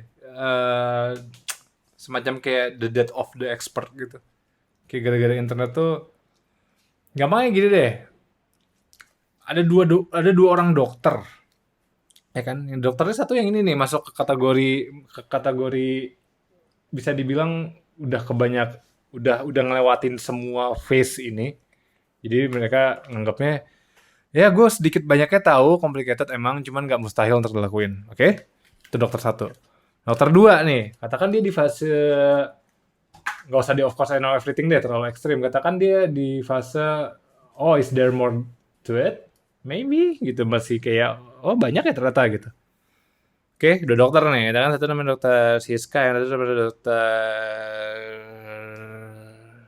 Semacam kayak the death of the expert gitu. Kayak gara-gara internet tuh gampangnya gini deh. Ada dua orang dokter. Ya kan? Yang dokternya satu yang ini nih masuk ke kategori bisa dibilang udah ngelewatin semua phase ini. Jadi mereka nganggapnya ya gue sedikit banyaknya tahu complicated emang, cuman nggak mustahil untuk dilakuin. Oke? Itu dokter satu. Dokter dua nih, katakan dia di fase nggak usah di of course I know everything deh, terlalu ekstrim. Katakan dia di fase is there more to it? Maybe gitu, masih kayak banyak ya ternyata gitu. Oke, udah dokter nih. Ada kan satu namanya dokter Siska, yang satu namanya dokter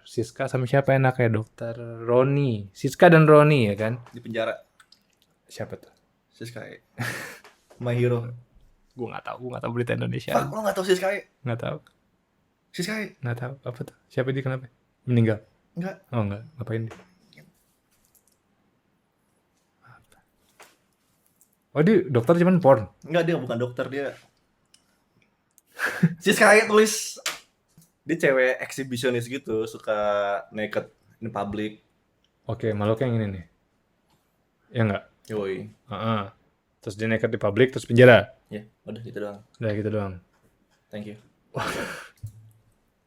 Siska sama siapa enaknya? Dokter Roni. Siska dan Roni ya kan? Di penjara. Siapa tuh? Siskae. My hero. Gue nggak tahu berita Indonesia. Lo nggak tahu Siskae? Nggak tahu. Siskae? Nggak tahu. Apa tuh? Siapa dia kenapa? Meninggal? Enggak. Oh enggak. Ngapain dia? Oh dia dokter cuman porn? Enggak, dia bukan dokter, dia Siskae tulis. Dia cewek eksibisionis gitu, suka naked in public. Oke, makhluk yang ini nih. Ya enggak? Yoi. Terus dia naked di publik, terus penjara. Ya, udah gitu doang. Udah gitu doang. Thank you.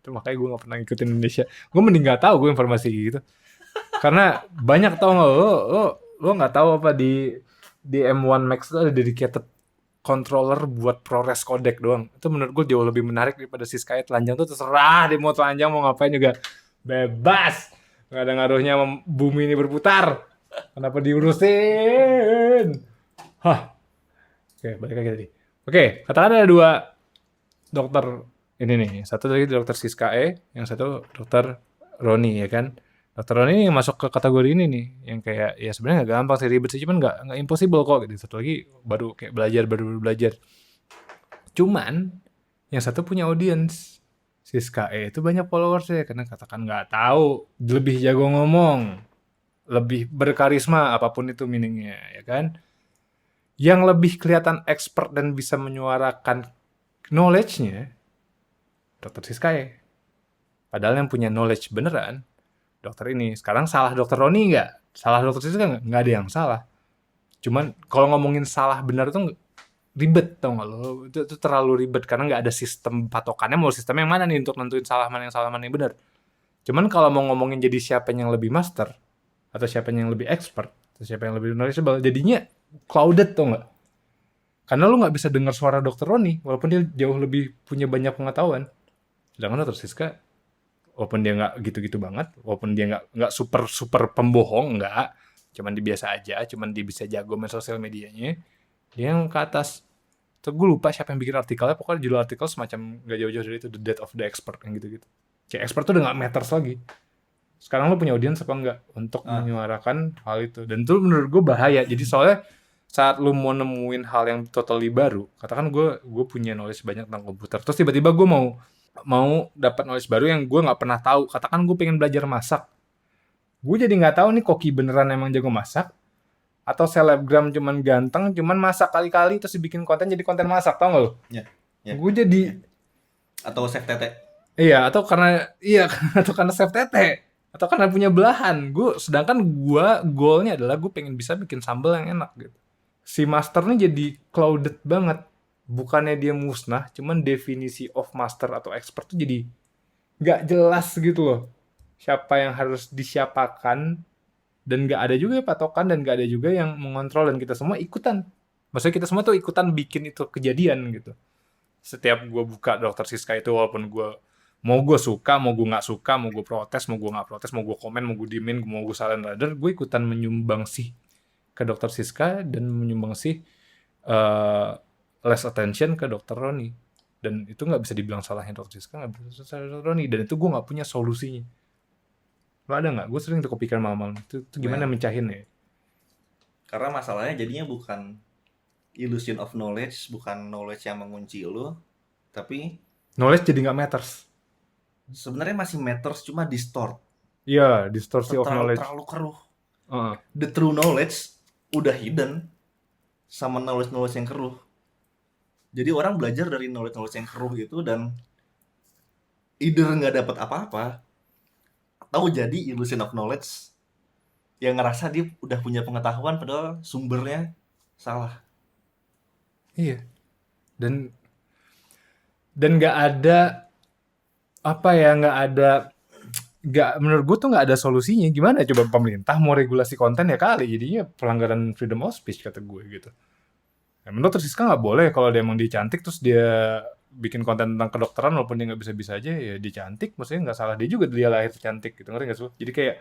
Itu makanya gue gak pernah ngikutin Indonesia. Gue mending gak tahu gue informasi gitu. Karena banyak tau gak lo gak tahu apa di M1 Max itu ada dedicated controller buat ProRes codec doang. Itu menurut gue jauh lebih menarik daripada Siskae telanjang tuh terserah dia mau telanjang mau ngapain juga bebas. Gak ada ngaruhnya bumi ini berputar. Kenapa diurusin? Oke, balik lagi tadi. Oke, katakan ada dua dokter ini nih. Satu lagi dokter Siskae, yang satu dokter Roni ya kan. Dokter Roni ini masuk ke kategori ini nih, yang kayak ya sebenarnya nggak gampang sih, ribet sih, cuman nggak impossible kok gitu. Satu lagi baru belajar. Cuman yang satu punya audience. Siskae itu banyak followersnya karena katakan nggak tahu, lebih jago ngomong, lebih berkarisma apapun itu meaningnya ya kan. Yang lebih kelihatan expert dan bisa menyuarakan knowledge-nya dokter Siskae. Padahal yang punya knowledge beneran dokter ini. Sekarang salah dokter Roni nggak? Salah dokter Siska nggak? Nggak ada yang salah. Cuman kalau ngomongin salah benar tuh ribet, tau gak lo? Itu terlalu ribet karena nggak ada sistem patokannya, mau sistem yang mana nih untuk nentuin salah mana yang benar. Cuman kalau mau ngomongin jadi siapa yang lebih master, atau siapa yang lebih expert, atau siapa yang lebih knowledgeable, jadinya clouded, tau nggak? Karena lu nggak bisa dengar suara Dokter Roni, walaupun dia jauh lebih punya banyak pengetahuan. Sedangkan Dokter Siska, walaupun dia nggak gitu-gitu banget, walaupun dia nggak super super pembohong, nggak, cuman dia biasa aja, cuman dia bisa jago main sosial medianya, dia yang ke atas. Tuh gue lupa siapa yang bikin artikelnya, pokoknya judul artikel semacam nggak jauh-jauh dari itu, The Death of the Expert, yang gitu-gitu. Kayak expert tuh udah nggak matters lagi. Sekarang lo punya audiens apa enggak untuk menyuarakan hal itu. Dan itu menurut gue bahaya. Jadi soalnya saat lo mau nemuin hal yang totally baru, katakan gue punya knowledge banyak tentang komputer, terus tiba-tiba gue mau dapat knowledge baru yang gue nggak pernah tahu. Katakan gue pengen belajar masak, gue jadi nggak tahu nih koki beneran emang jago masak atau selebgram cuman ganteng cuman masak kali-kali terus dibikin konten jadi konten masak, tau gak lo? Ya, ya. Gue jadi Atau chef tete. iya, atau karena save tete, atau karena punya belahan. Sedangkan gue goalnya adalah gue pengen bisa bikin sambal yang enak gitu. Si master nih jadi clouded banget. Bukannya dia musnah, cuman definisi of master atau expert tuh jadi nggak jelas gitu loh. Siapa yang harus disiapakan, dan nggak ada juga patokan, dan nggak ada juga yang mengontrol, dan kita semua ikutan. Maksudnya kita semua tuh ikutan bikin itu kejadian gitu. Setiap gue buka Dokter Siska itu, walaupun gue suka, mau gue nggak suka, mau gue protes, mau gue nggak protes, mau gue komen, mau gue diemin, mau gue silent radar, gue ikutan menyumbang sih ke Dokter Siska dan menyumbang sih less attention ke Dokter Roni. Dan itu nggak bisa dibilang salahnya Dokter Siska, nggak bisa salahnya Dokter Roni. Dan itu gue nggak punya solusinya. Lo ada nggak? Gue sering tuh kepikiran malam-malam. Itu gimana mencahin ya? Karena masalahnya jadinya bukan illusion of knowledge, bukan knowledge yang mengunci lo, tapi Knowledge jadi nggak matters. sebenarnya masih matters, cuma distort. Iya, distorsi of knowledge. Terlalu keruh. Uh, The true knowledge udah hidden sama knowledge yang keruh. Jadi orang belajar dari knowledge yang keruh itu dan either nggak dapat apa-apa atau jadi illusion of knowledge yang ngerasa dia udah punya pengetahuan padahal sumbernya salah. iya. Dan nggak ada nggak, menurut gue tuh nggak ada solusinya. Gimana coba pemerintah mau regulasi konten ya kali, jadinya pelanggaran freedom of speech kata gue gitu. Ya, menurut Siska nggak boleh kalau dia emang dia cantik terus dia bikin konten tentang kedokteran walaupun dia nggak bisa-bisa aja, ya dia cantik, maksudnya nggak salah dia juga, dia lahir cantik gitu, ngerti nggak sih? Jadi kayak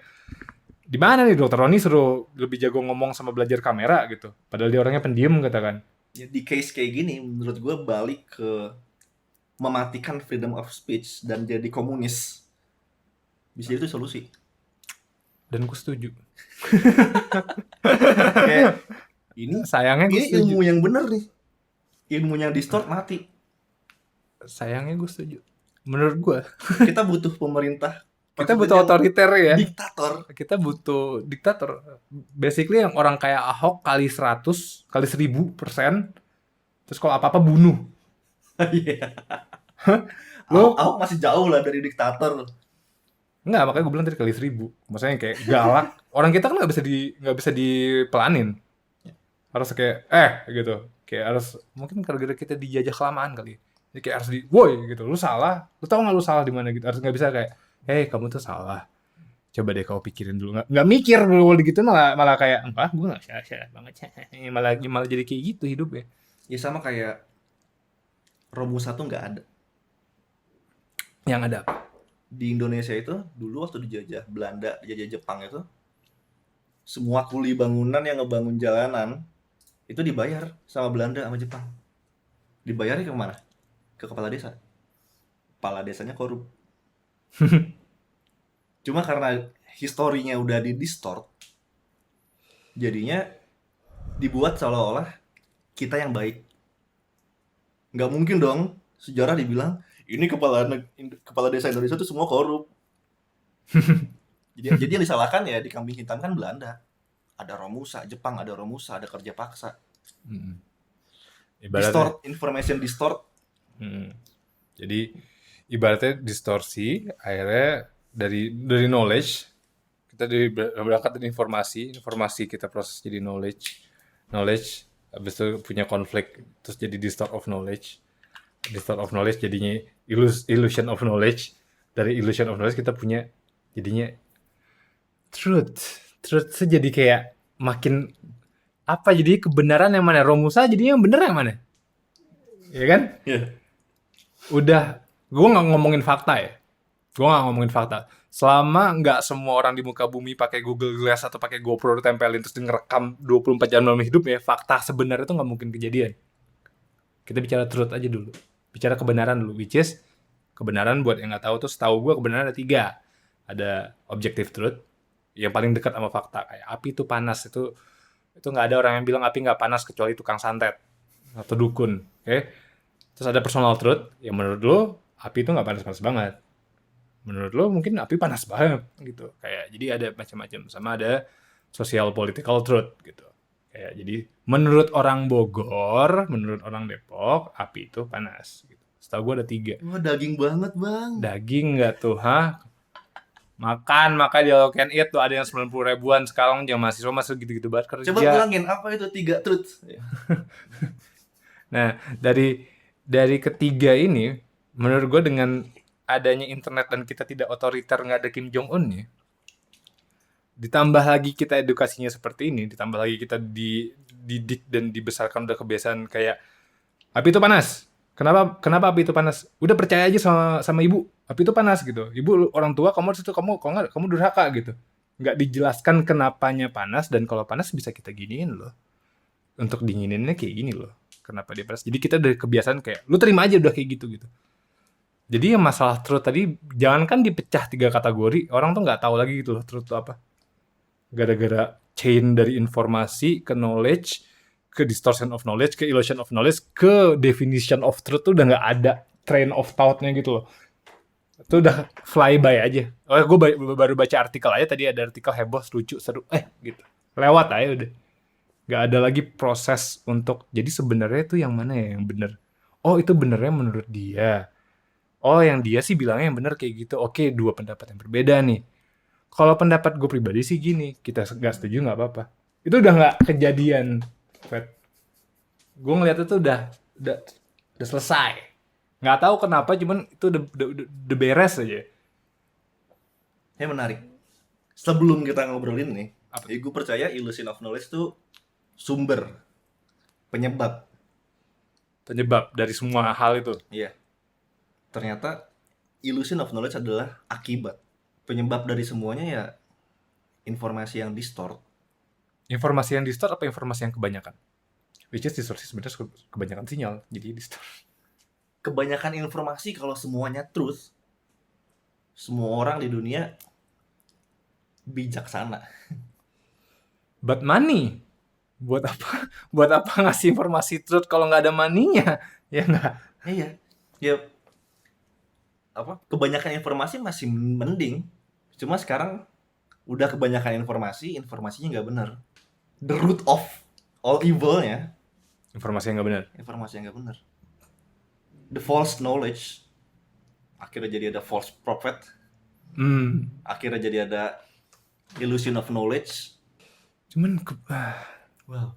di mana nih Dokter Roni suruh lebih jago ngomong sama belajar kamera gitu, padahal dia orangnya pendiam katakan. Ya, di case kayak gini menurut gue balik ke mematikan freedom of speech dan jadi komunis. Bisa itu solusi. Dan gue setuju. Kayak ini Sayangnya gue setuju. ilmu yang bener nih. Ilmu yang distort mati. Sayangnya gue setuju. Menurut gue Kita butuh pemerintah. kita butuh otoriter ya. Diktator. Kita butuh diktator. Basically yang orang kayak Ahok kali 100, kali 1000%. Terus kalau apa-apa bunuh. Iya. Lo Ahok masih jauh lah dari diktator. enggak, makanya gue bilang tadi kali 1000. Maksudnya kayak galak. Orang kita kan nggak bisa dipelanin. Harus kayak gitu. Kayak harus, mungkin gara-gara kita dijajah kelamaan kali. Jadi kayak harus woi gitu. Lu salah. Lu tahu nggak lu salah di mana gitu. Harus nggak bisa kayak, kamu tuh salah. Coba deh kau pikirin dulu. Nggak mikir dulu gitu, malah kayak, enggak, gue nggak salah banget. Malah jadi kayak gitu hidupnya. Ya sama kayak Romusa tuh nggak ada. Yang ada apa? Di Indonesia itu dulu waktu dijajah Belanda, dijajah Jepang itu, semua kuli bangunan yang ngebangun jalanan itu dibayar sama Belanda sama Jepang. Dibayarnya ke mana? Ke kepala desa. Kepala desanya korup. Cuma karena historinya udah distort, jadinya dibuat seolah-olah kita yang baik. Nggak mungkin dong sejarah dibilang ini kepala desa Indonesia tuh semua korup. jadi yang disalahkan ya dikambing hitamkan Belanda. Ada Romusa, Jepang ada Romusa, ada kerja paksa. Distort, information distort. Jadi ibaratnya distorsi, akhirnya dari knowledge, kita berangkat dari informasi kita proses jadi knowledge habis itu punya konflik, terus jadi distort of knowledge jadinya illusion of knowledge, dari illusion of knowledge kita punya jadinya truth jadi kayak makin apa, jadi kebenaran yang mana, Romusa jadinya yang bener yang mana, ya kan? Iya. Udah, gue nggak ngomongin fakta ya. Gue nggak ngomongin fakta. Selama nggak semua orang di muka bumi pakai Google Glass atau pakai GoPro ditempelin terus ngerekam 24 jam dalam hidup ya, fakta sebenarnya itu nggak mungkin kejadian. Kita bicara truth aja dulu. Bicara kebenaran dulu, which is kebenaran buat yang nggak tahu tuh, setahu gue kebenaran ada 3. Ada objective truth, yang paling dekat sama fakta. Kayak api itu panas, itu nggak ada orang yang bilang api nggak panas kecuali tukang santet atau dukun. Oke? Terus ada personal truth, yang menurut lo api itu nggak panas-panas banget. Menurut lo mungkin api panas banget gitu. Kayak jadi ada macam-macam. Sama ada social political truth gitu. Kayak jadi menurut orang Bogor, menurut orang Depok, api itu panas gitu. Setahu gue ada 3. Wah, daging banget, Bang. Daging nggak tuh, hah? Makan, di All Can Eat tuh ada yang 90 ribuan sekarang, yang mahasiswa masuk gitu-gitu banget kerja. Coba ulangin, apa itu 3 truth? Nah, dari ketiga ini, menurut gue dengan adanya internet dan kita tidak otoriter, nggak ada Kim Jong Un ya, ditambah lagi kita edukasinya seperti ini, ditambah lagi kita dididik dan dibesarkan udah kebiasaan kayak api itu panas. Kenapa api itu panas? Udah percaya aja sama ibu, api itu panas gitu. Ibu orang tua, kamu harus itu, kamu kalau nggak kamu durhaka gitu. Nggak dijelaskan kenapanya panas, dan kalau panas bisa kita giniin loh. Untuk dingininnya kayak gini loh. Kenapa dia panas? Jadi kita udah kebiasaan kayak lu terima aja udah kayak gitu. Jadi yang masalah truth tadi, jangankan dipecah 3 kategori, orang tuh nggak tahu lagi gitu loh truth itu apa. Gara-gara chain dari informasi ke knowledge, ke distortion of knowledge, ke illusion of knowledge, ke definition of truth tuh udah nggak ada train of thought-nya gitu loh. Itu udah flyby aja. Oh, gue baru baca artikel aja tadi, ada artikel heboh, lucu, seru, gitu. Lewat aja udah. Nggak ada lagi proses untuk, jadi sebenarnya itu yang mana ya yang bener? Oh, itu benernya menurut dia. Oh, yang dia sih bilangnya yang bener kayak gitu. Oke, 2 pendapat yang berbeda nih. Kalau pendapat gue pribadi sih gini, kita nggak setuju nggak apa-apa. Itu udah nggak kejadian, Fred. Gue ngeliat itu udah selesai. Nggak tahu kenapa, cuman itu udah beres aja. Ini menarik. Sebelum kita ngobrolin nih, Apa? gue percaya illusion of knowledge itu sumber, penyebab. Penyebab dari semua hal itu. Iya. Ternyata illusion of knowledge adalah akibat. Penyebab dari semuanya ya informasi yang distort. Informasi yang distort apa informasi yang kebanyakan? Which is distorsi sebenarnya kebanyakan sinyal, jadi distort. Kebanyakan informasi kalau semuanya truth, semua orang di dunia bijaksana. But money, buat apa? Buat apa ngasih informasi truth kalau nggak ada money-nya? Ya nggak? Iya. Ya apa? Kebanyakan informasi masih mending. Cuma sekarang udah kebanyakan informasinya nggak benar. The root of all evil-nya Informasi yang nggak benar. informasi yang nggak benar. The false knowledge, akhirnya jadi ada false prophet, akhirnya jadi ada illusion of knowledge. Cuman Wow.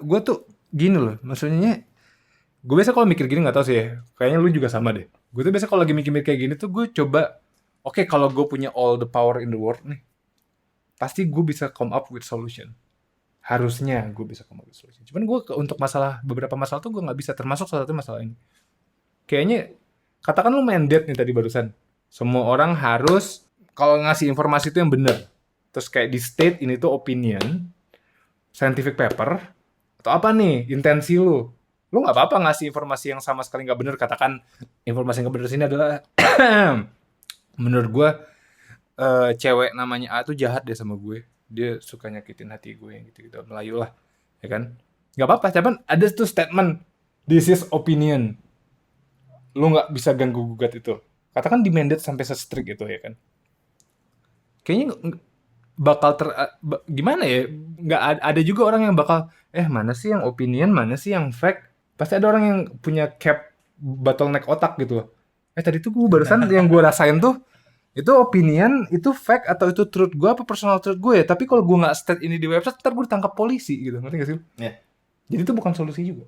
gue tuh gini loh, maksudnya gue biasa kalau mikir gini, nggak tahu sih ya, kayaknya lu juga sama deh. Gue tuh biasa kalau lagi mikir kayak gini tuh gue coba, oke, kalau gue punya all the power in the world nih, pasti gue bisa come up with solution. Harusnya gue bisa come up with solution. Cuman gue untuk beberapa masalah tuh gue nggak bisa, termasuk salah satu masalah ini. Kayaknya, katakan lu main date nih tadi barusan. Semua orang harus, kalau ngasih informasi itu yang benar. Terus kayak di state ini tuh opinion, scientific paper, atau apa nih, intensi lu. Lu nggak apa-apa ngasih informasi yang sama sekali nggak benar. Katakan informasi yang nggak benar sini adalah, menurut gue, cewek namanya A tuh jahat deh sama gue. Dia suka nyakitin hati gue, yang gitu-gitu. Melayu lah, ya kan? Nggak apa-apa, cuman ada tuh statement, this is opinion. Lu nggak bisa ganggu gugat itu. Katakan demanded sampai se-strict itu, ya kan? Kayaknya bakal gimana ya? Nggak ada juga orang yang bakal, mana sih yang opinion, mana sih yang fact? Pasti ada orang yang punya cap bottleneck otak gitu. Tadi tuh gue barusan yang gue rasain tuh, itu opinion, itu fact, atau itu truth gue, apa personal truth gue ya? Tapi kalau gue nggak state ini di website, ntar gue ditangkap polisi gitu. Ngerti gak sih? Yeah. Jadi itu bukan solusi juga.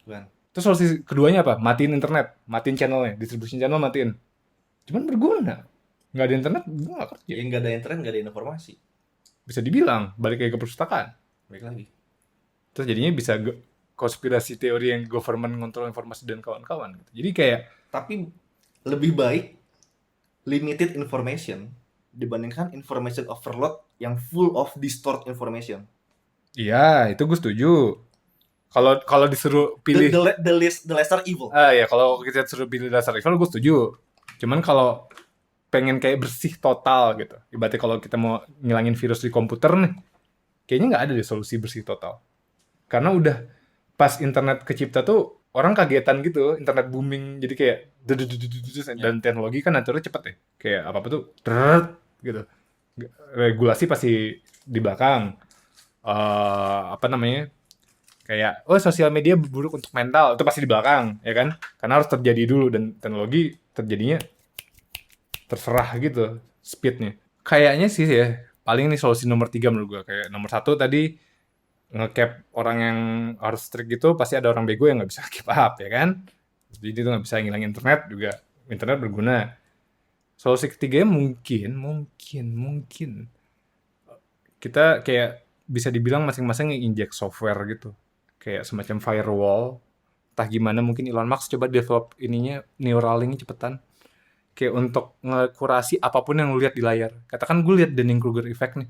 Bukan. Terus solusi keduanya apa? Matiin internet, matiin channelnya, distribution channel matiin. Cuman berguna. Nggak ada internet, gue nggak kerja. Ya nggak ada internet, nggak ada informasi. Bisa dibilang, balik lagi ke perpustakaan. Baik lagi. Terus jadinya bisa konspirasi teori yang government ngontrol informasi dan kawan-kawan. Gitu. Jadi kayak, Tapi lebih baik limited information dibandingkan information overload yang full of distort information. iya itu gue setuju. Kalau disuruh pilih, The lesser evil. ya kalau kita disuruh pilih dasar evil gue setuju. Cuman kalau pengen kayak bersih total gitu. Ibaratnya kalau kita mau ngilangin virus di komputer nih, kayaknya nggak ada deh solusi bersih total. Karena udah pas internet kecipta tuh orang kagetan gitu, internet booming jadi kayak dan teknologi kan aturnya cepet ya. Kayak apa-apa tuh gitu. Regulasi pasti di belakang. Apa namanya? Kayak sosial media buruk untuk mental itu pasti di belakang, ya kan? Karena harus terjadi dulu dan teknologi terjadinya terserah gitu speednya. Kayaknya sih ya paling ini solusi nomor 3 menurut gue. Kayak nomor 1 tadi nge-cap orang yang harus strict gitu pasti ada orang bego yang nggak bisa keep up ya kan. Jadi itu nggak bisa ngilangin internet juga. Internet berguna. Solusi ketiga mungkin kita kayak bisa dibilang masing-masing nginjek software gitu. Kayak semacam firewall. Entah gimana mungkin Elon Musk coba develop ininya Neuralink cepetan. Kayak untuk ngekurasi apapun yang lu lihat di layar. Katakan gue lihat Dunning-Kruger effect nih.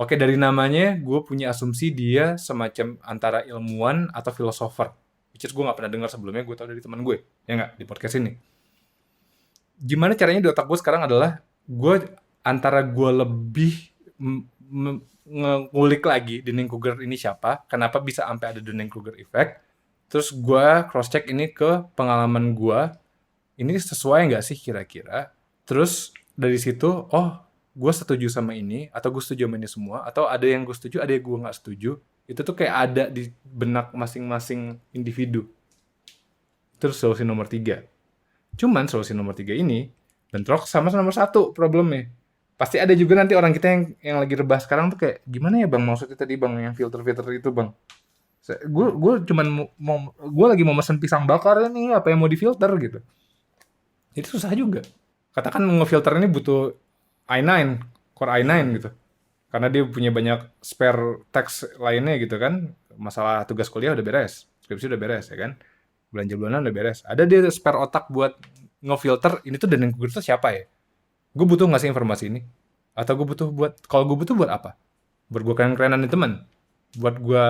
Oke, dari namanya gue punya asumsi dia semacam antara ilmuwan atau filosofer. Which is gue gak pernah dengar sebelumnya, gue tau dari teman gue. Ya nggak, di podcast ini. Gimana caranya di otak gue sekarang adalah, antara gue lebih ngulik lagi Dunning-Kruger ini siapa, kenapa bisa sampai ada Dunning-Kruger effect, terus gue cross-check ini ke pengalaman gue, ini sesuai nggak sih kira-kira, terus dari situ, gue setuju sama ini, atau gue setuju sama ini semua, atau ada yang gue setuju, ada yang gue nggak setuju, itu tuh kayak ada di benak masing-masing individu. Terus solusi nomor 3. Cuman solusi nomor 3 ini bentrok sama nomor 1 problemnya. Pasti ada juga nanti orang kita yang lagi rebah sekarang tuh kayak, gimana ya bang maksudnya tadi bang yang filter-filter itu bang. Gue cuman gue lagi mau mesen pisang bakar nih, apa yang mau difilter gitu. Itu susah juga. Katakan ngefilter ini butuh i9, Core i9 gitu. Karena dia punya banyak spare teks lainnya gitu kan. Masalah tugas kuliah udah beres, skripsi udah beres ya kan. Belanja bulanan udah beres. Ada dia spare otak buat ngefilter ini tuh dan yang gue tuh siapa ya? Gue butuh ngasih informasi ini. Atau gue butuh kalau gue butuh buat apa? Buat gue keren-kerenan di teman. Buat gue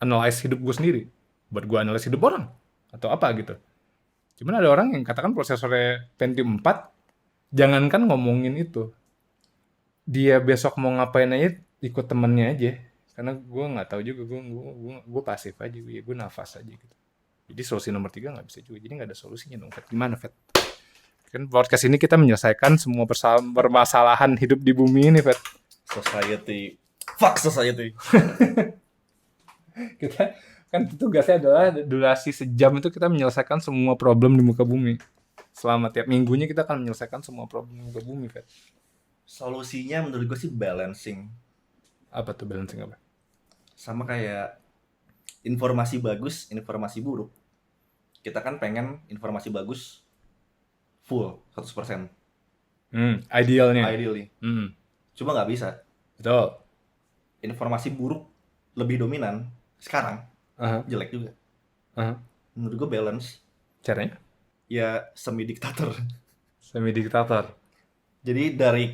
analyze hidup gue sendiri. Buat gue analyze hidup orang. Atau apa gitu. Cuman ada orang yang katakan prosesornya Pentium 4, jangankan ngomongin itu. Dia besok mau ngapain aja, ikut temennya aja. Karena gue nggak tahu juga, gue pasif aja, gue nafas aja gitu. Jadi solusi nomor 3 nggak bisa juga. Jadi nggak ada solusinya dong, Fet. Gimana, Fet? Kan podcast ini kita menyelesaikan semua permasalahan hidup di bumi ini, Fet. Society. Fuck society. Kita kan tugasnya adalah durasi sejam itu kita menyelesaikan semua problem di muka bumi. Selama tiap minggunya kita akan menyelesaikan semua problem di muka bumi, Fet. Solusinya menurut gue sih balancing. Apa tuh balancing apa? Sama kayak informasi bagus, informasi buruk. Kita kan pengen informasi bagus full 100%. Idealnya. Ideally. Cuma nggak bisa. Betul. Informasi buruk lebih dominan sekarang. Jelek juga. Menurut gue balance. Caranya? Ya semi diktator. Semi diktator. Jadi dari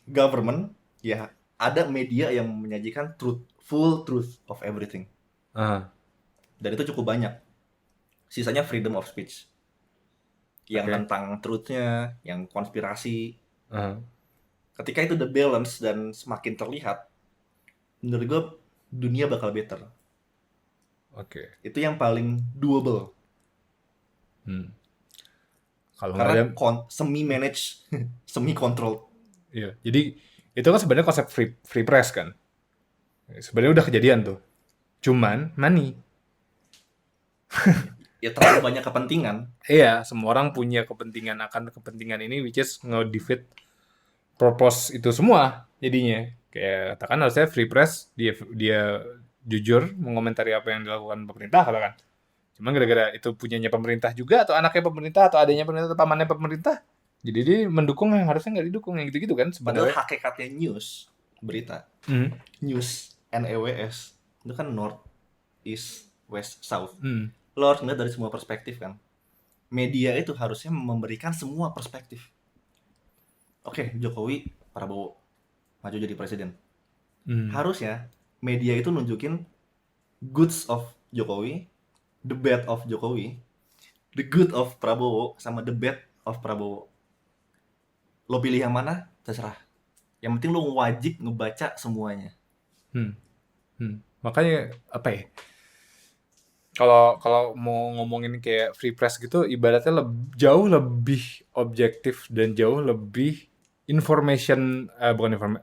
government ya ada media yang menyajikan full truth of everything. Dan itu cukup banyak. Sisanya freedom of speech. Yang tentang truthnya, yang konspirasi. Ketika itu udah balance dan semakin terlihat, menurut gue dunia bakal better. Itu yang paling doable. Karena semi manage, semi control. Iya. Jadi itu kan sebenarnya konsep free press kan. Sebenarnya udah kejadian tuh. Cuman money. Ya terlalu banyak kepentingan. Iya, semua orang punya kepentingan akan kepentingan ini, which is nge-defeat purpose itu semua jadinya. Kayak katakan harusnya free press dia jujur mengomentari apa yang dilakukan pemerintah katakan. Cuman gara-gara itu punyanya pemerintah juga atau anaknya pemerintah atau adanya pemerintah atau pamannya pemerintah, jadi dia mendukung yang harusnya nggak didukung yang gitu-gitu kan Padahal sebenarnya. hakikatnya news, berita, Hmm. news, NEWS, itu kan North, East, West, South. Hmm. Lo harus ngeliat dari semua perspektif kan. Media itu harusnya memberikan semua perspektif. Oke, Jokowi, Prabowo maju jadi presiden. Hmm. Harusnya media itu nunjukin goods of Jokowi, the bad of Jokowi, the good of Prabowo, sama the bad of Prabowo. Lo pilih yang mana? Terserah. Yang penting lo wajib ngebaca semuanya. Hmm. Makanya apa ya? Kalau mau ngomongin kayak free press gitu, ibaratnya jauh lebih objektif dan jauh lebih bukan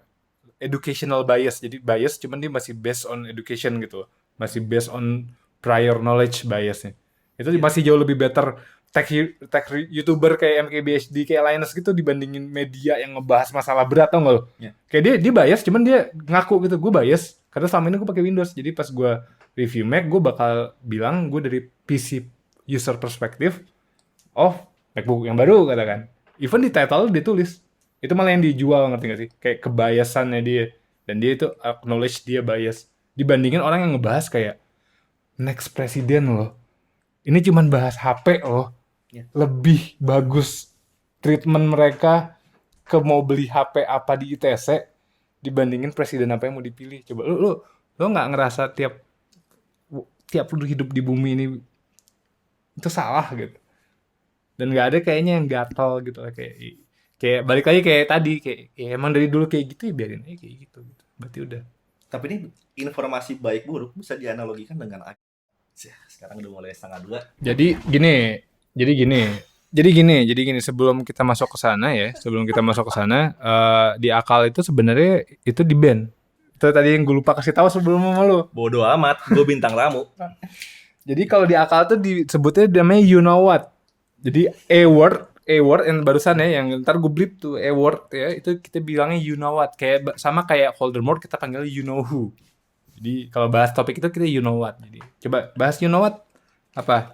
educational bias. Jadi bias cuman dia masih based on education gitu. Masih based on prior knowledge biasnya. Itu Iya. masih jauh lebih better tech YouTuber kayak MKBHD kayak Linus gitu dibandingin media yang ngebahas masalah berat tau gak lo? Iya. Kayak dia bias cuman dia ngaku gitu gue bias karena selama ini gue pakai Windows. Jadi pas gue review Mac gue bakal bilang gue dari PC user perspektif of MacBook yang baru katakan. Even di title dia tulis itu malah yang dijual, ngerti gak sih? Kayak kebiasannya dia. Dan dia itu acknowledge dia bias. Dibandingin orang yang ngebahas kayak next presiden loh. Ini cuman bahas HP loh. Ya. Lebih bagus treatment mereka ke mau beli HP apa di ITC dibandingin presiden apa yang mau dipilih. Coba lu nggak ngerasa tiap lu hidup di bumi ini itu salah gitu. Dan nggak ada kayaknya yang gatal gitu lah kayak balik lagi kayak tadi kayak ya emang dari dulu kayak gitu ya biarin aja kayak gitu. Berarti udah. Tapi ini informasi baik buruk bisa dianalogikan dengan sekarang udah mulai 1:30. Jadi gini sebelum kita masuk ke sana di akal itu sebenarnya itu di band. Itu tadi yang gue lupa kasih tahu sebelum sama lu. Bodoh amat, gue bintang tamu. Jadi kalau di akal tuh disebutnya namanya you know what. Jadi A-word yang barusan ya, yang ntar gue blip tuh A-word ya, itu kita bilangnya you know what. Kayak sama kayak Voldemort kita panggil you know who. Jadi kalau bahas topik itu kita you know what. Jadi coba bahas you know what apa?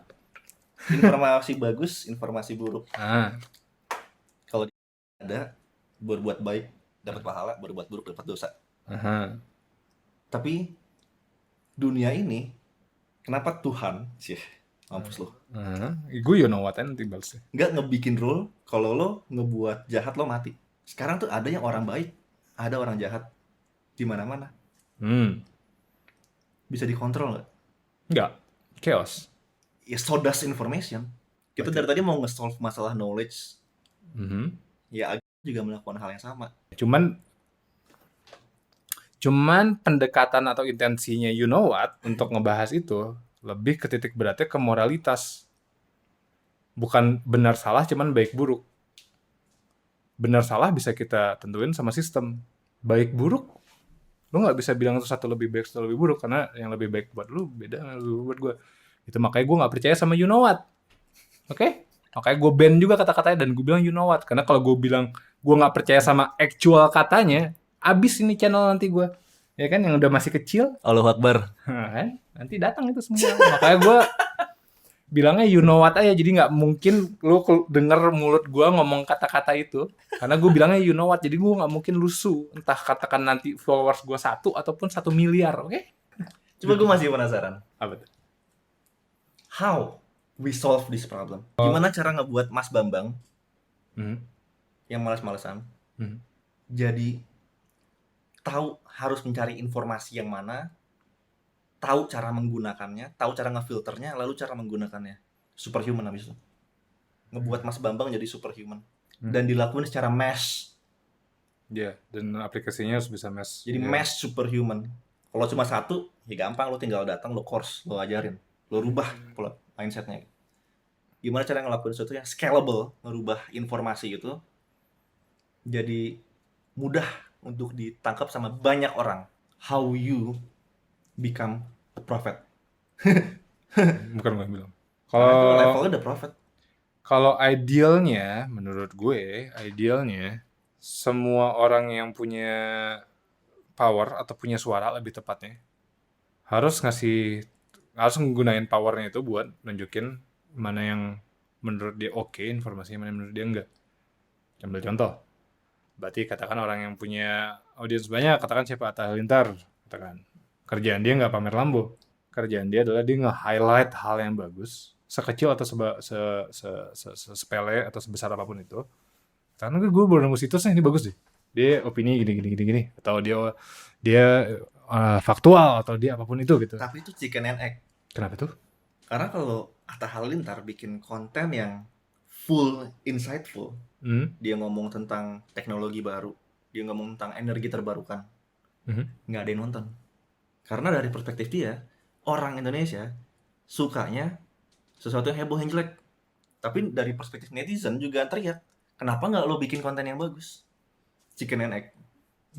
Informasi bagus, informasi buruk. Ah. Kalau ada berbuat baik dapat pahala, berbuat buruk dapat dosa. Aha. Tapi dunia ini kenapa Tuhan sih mampus lo Gue you know what nanti balasnya. nggak ngebikin rule kalau lo ngebuat jahat lo mati. Sekarang tuh ada yang orang baik, ada orang jahat di mana-mana. Bisa dikontrol nggak? Nggak, chaos. Ya so does information. Kita dari tadi mau nge-solve masalah knowledge. Ya juga melakukan hal yang sama. Cuman pendekatan atau intensinya you know what untuk ngebahas itu lebih ke titik beratnya ke moralitas. Bukan benar salah, cuman baik buruk. Benar salah bisa kita tentuin sama sistem. Baik buruk, lu nggak bisa bilang itu satu lebih baik, satu lebih buruk. Karena yang lebih baik buat lu beda dengan lebih buruk buat gue. Itu makanya gue nggak percaya sama you know what. Oke? Makanya gue ban juga kata-katanya dan gue bilang you know what. Karena kalau gue bilang gue nggak percaya sama actual katanya, abis ini channel nanti gue. Ya kan, yang udah masih kecil. Allahu Akbar. Kan? Nanti datang itu semua. Makanya gue bilangnya you know what aja. Jadi nggak mungkin lu denger mulut gue ngomong kata-kata itu. Karena gue bilangnya you know what. Jadi gue nggak mungkin lusu. Entah katakan nanti followers gue 1 ataupun 1 miliar. Oke? Coba gue masih penasaran. Apa tuh? How we solve this problem? Gimana cara ngebuat Mas Bambang yang malas-malesan jadi tahu harus mencari informasi yang mana, tahu cara menggunakannya, tahu cara ngefilternya, lalu cara menggunakannya. Superhuman habis itu. Ngebuat Mas Bambang jadi superhuman. Dan dilakukan secara mass. Iya, dan aplikasinya harus bisa mass. Jadi mass superhuman. Kalau cuma satu, ya gampang, lo tinggal datang, lo course, lo ajarin, lo rubah pola mindsetnya. Gimana cara ngelakuin sesuatu yang scalable, ngerubah informasi itu jadi mudah untuk ditangkap sama banyak orang. How you become a prophet. Bukan gue bilang. Kalau levelnya udah prophet. Kalau idealnya, menurut gue, semua orang yang punya power atau punya suara lebih tepatnya, harus nggunain powernya itu buat nunjukin mana yang menurut dia oke informasinya, mana yang menurut dia enggak. Ambil contoh, berarti katakan orang yang punya audiens banyak, katakan siapa, Atta Halilintar, katakan kerjaan dia nggak pamer lambo, kerjaan dia adalah dia nge-highlight hal yang bagus, sekecil atau sepele atau sebesar apapun itu. Karena gue baru nemu situsnya ini bagus deh, dia opini gini, atau dia faktual, atau dia apapun itu gitu. Tapi itu chicken and egg. Kenapa tuh? Karena kalau Atta Halilintar bikin konten yang full insightful, dia ngomong tentang teknologi baru, dia ngomong tentang energi terbarukan, nggak ada yang nonton. Karena dari perspektif dia, orang Indonesia sukanya sesuatu yang heboh, yang jelek. Tapi dari perspektif netizen juga teriak, kenapa nggak lo bikin konten yang bagus? Chicken and egg.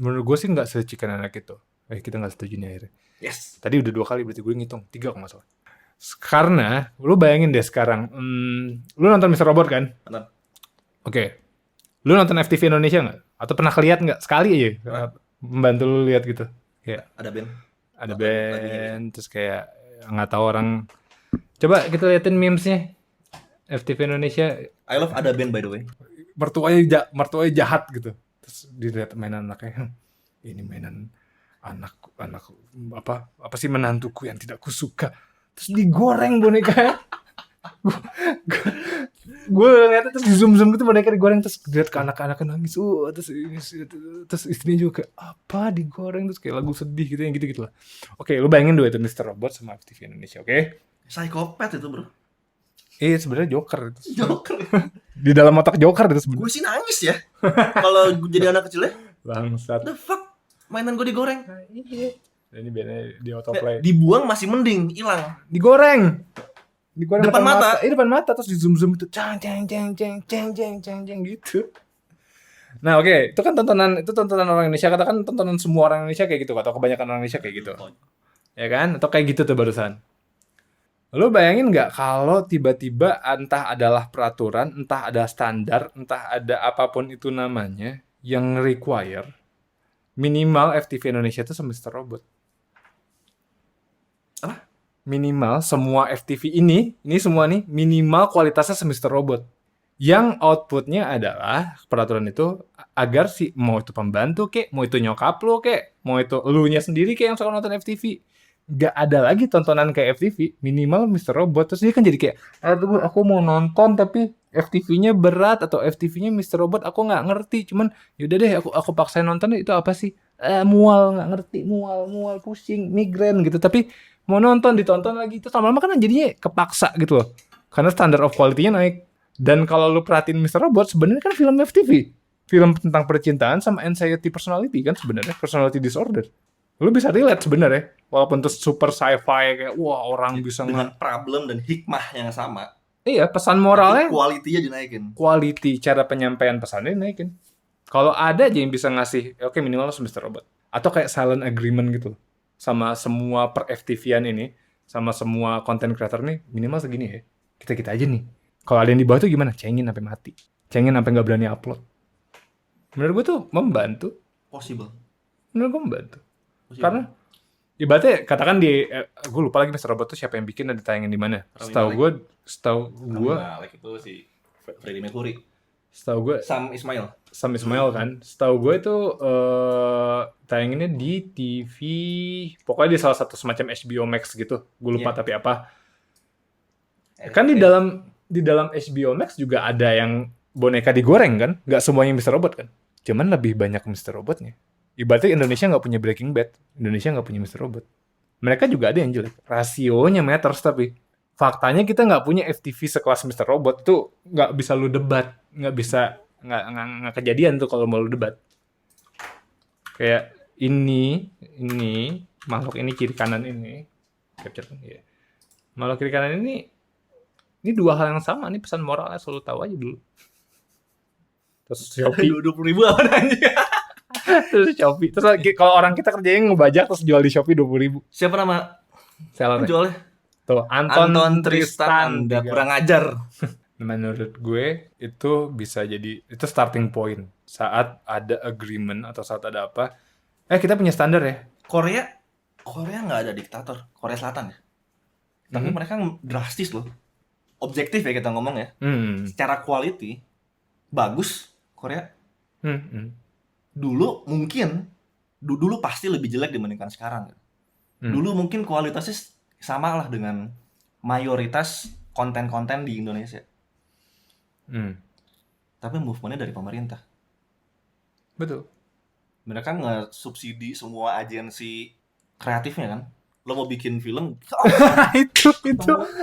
Menurut gue sih nggak se-chicken and egg itu. Kita nggak setuju nih akhirnya. Yes. Tadi udah 2 kali, berarti gue ngitung 3 kalau nggak salah. Karena lu bayangin deh sekarang, lu nonton Mr. Robot kan? Nonton. Oke. Lu nonton FTV Indonesia nggak? Atau pernah lihat nggak? Sekali aja membantu lu lihat gitu. Kayak Ada band. ada band, terus kayak nggak tahu orang. Coba kita liatin memesnya FTV Indonesia. I love Ada Band by the way. Mertuanya jahat gitu. Terus dilihat mainan anaknya. Ini mainan anak apa sih, menantuku yang tidak kusuka. Terus digoreng boneka. Gue lihat terus di zoom gitu boneka digoreng, terus lihat ke anak-anak nangis. Terus istrinya juga kayak apa digoreng, terus kayak lagu sedih gitu, yang gitu lah. Oke, lu bayangin dua itu, Mr. Robot sama FTV Indonesia, oke? Psikopat itu, bro. Sebenarnya Joker itu. Joker. Di dalam otak Joker itu sebenarnya. Gue sih nangis ya. Kalau jadi anak kecil ya. Bangsat. The fuck? Mainan gue digoreng. Iya. Ini bandnya di autoplay. Dibuang masih mending, hilang. Digoreng Depan mata. Depan mata, terus di zoom gitu, cang gitu. Nah, oke, itu kan tontonan orang Indonesia, katakan tontonan semua orang Indonesia kayak gitu, atau kebanyakan orang Indonesia kayak gitu. Ya kan? Atau kayak gitu tuh barusan. Lo bayangin nggak kalau tiba-tiba entah adalah peraturan, entah ada standar, entah ada apapun itu namanya yang require minimal FTV Indonesia itu Mr. Robot. Apa? Minimal semua FTV ini semua nih minimal kualitasnya Mr. Robot. Yang outputnya adalah peraturan itu agar si mau itu pembantu kek, mau itu nyokap lo kek, mau itu elunya sendiri kek yang suka nonton FTV. Gak ada lagi tontonan kayak FTV, minimal Mr. Robot. Terus dia kan jadi kayak, aduh aku mau nonton tapi FTV-nya berat atau FTV-nya Mr. Robot aku nggak ngerti. Cuman yaudah deh aku paksain nonton deh, itu apa sih? Mual, nggak ngerti, mual, pusing, migrain gitu. Tapi mau nonton, ditonton lagi. Terus lama-lama kan jadinya kepaksa gitu loh. Karena standar of quality-nya naik. Dan kalau lu perhatiin Mr. Robot, sebenarnya kan film FTV. Film tentang percintaan sama anxiety personality kan sebenarnya, personality disorder. Lu bisa relate sebenarnya. Walaupun itu super sci-fi kayak wah orang bisa dengan problem dan hikmah yang sama. Iya, pesan moralnya Quality-nya dinaikin. Quality cara penyampaian pesannya dinaikin. Kalau ada aja yang bisa ngasih, oke minimal Mr. Robot. Atau kayak silent agreement gitu. Sama semua per FTV-an ini, sama semua content creator nih, minimal segini ya. Kita aja nih. Kalau ada yang di bawah tuh gimana? Cengin sampai mati. Cengin sampai nggak berani upload. Menurut gue tuh membantu. Possible. Menurut gue membantu. Karena ibaratnya katakan gue lupa lagi Mr. Robot tuh siapa yang bikin dan ditayangin di mana. Setahu gue itu si Freddie Mercury. Setahu gue Sam Ismail kan. Setahu gue itu tayanginnya di TV, pokoknya di salah satu semacam HBO Max gitu. Gue lupa tapi apa. Kan di dalam HBO Max juga ada yang boneka digoreng kan? Nggak semuanya Mr. Robot kan? Cuman lebih banyak Mr. Robotnya. Ibaratnya Indonesia nggak punya Breaking Bad, Indonesia nggak punya Mr. Robot. Mereka juga ada yang jelek. Rasionya matters tapi faktanya kita nggak punya FTV sekelas Mr. Robot tuh nggak bisa lu debat, nggak kejadian tuh kalau mau lu debat. Kayak ini makhluk ini kiri kanan ini capture kan ya. Makhluk kiri kanan ini dua hal yang sama nih, pesan moralnya selalu tahu aja dulu. Terus Shopee 20.000 apa aja. Terus Shopee. Terus kalau orang kita kerjanya ngebajak terus jual di Shopee 20.000. Siapa nama seller jualnya? Tuh, Anton Tristan. Anda kurang ajar. Menurut gue itu bisa jadi itu starting point saat ada agreement atau saat ada apa. Kita punya standar ya. Korea Korea nggak ada diktator, Korea Selatan ya. Tapi Mhm. mereka drastis loh. Objektif ya kita ngomong ya. Hmm. Secara quality bagus Korea. Hmm. Dulu mungkin dulu pasti lebih jelek dibandingkan sekarang. Hmm. Dulu mungkin kualitasnya sama lah dengan mayoritas konten-konten di Indonesia. Hmm. Tapi movementnya dari pemerintah. Betul. Mereka nge-subsidi semua agensi kreatifnya kan. Lo mau bikin film, itu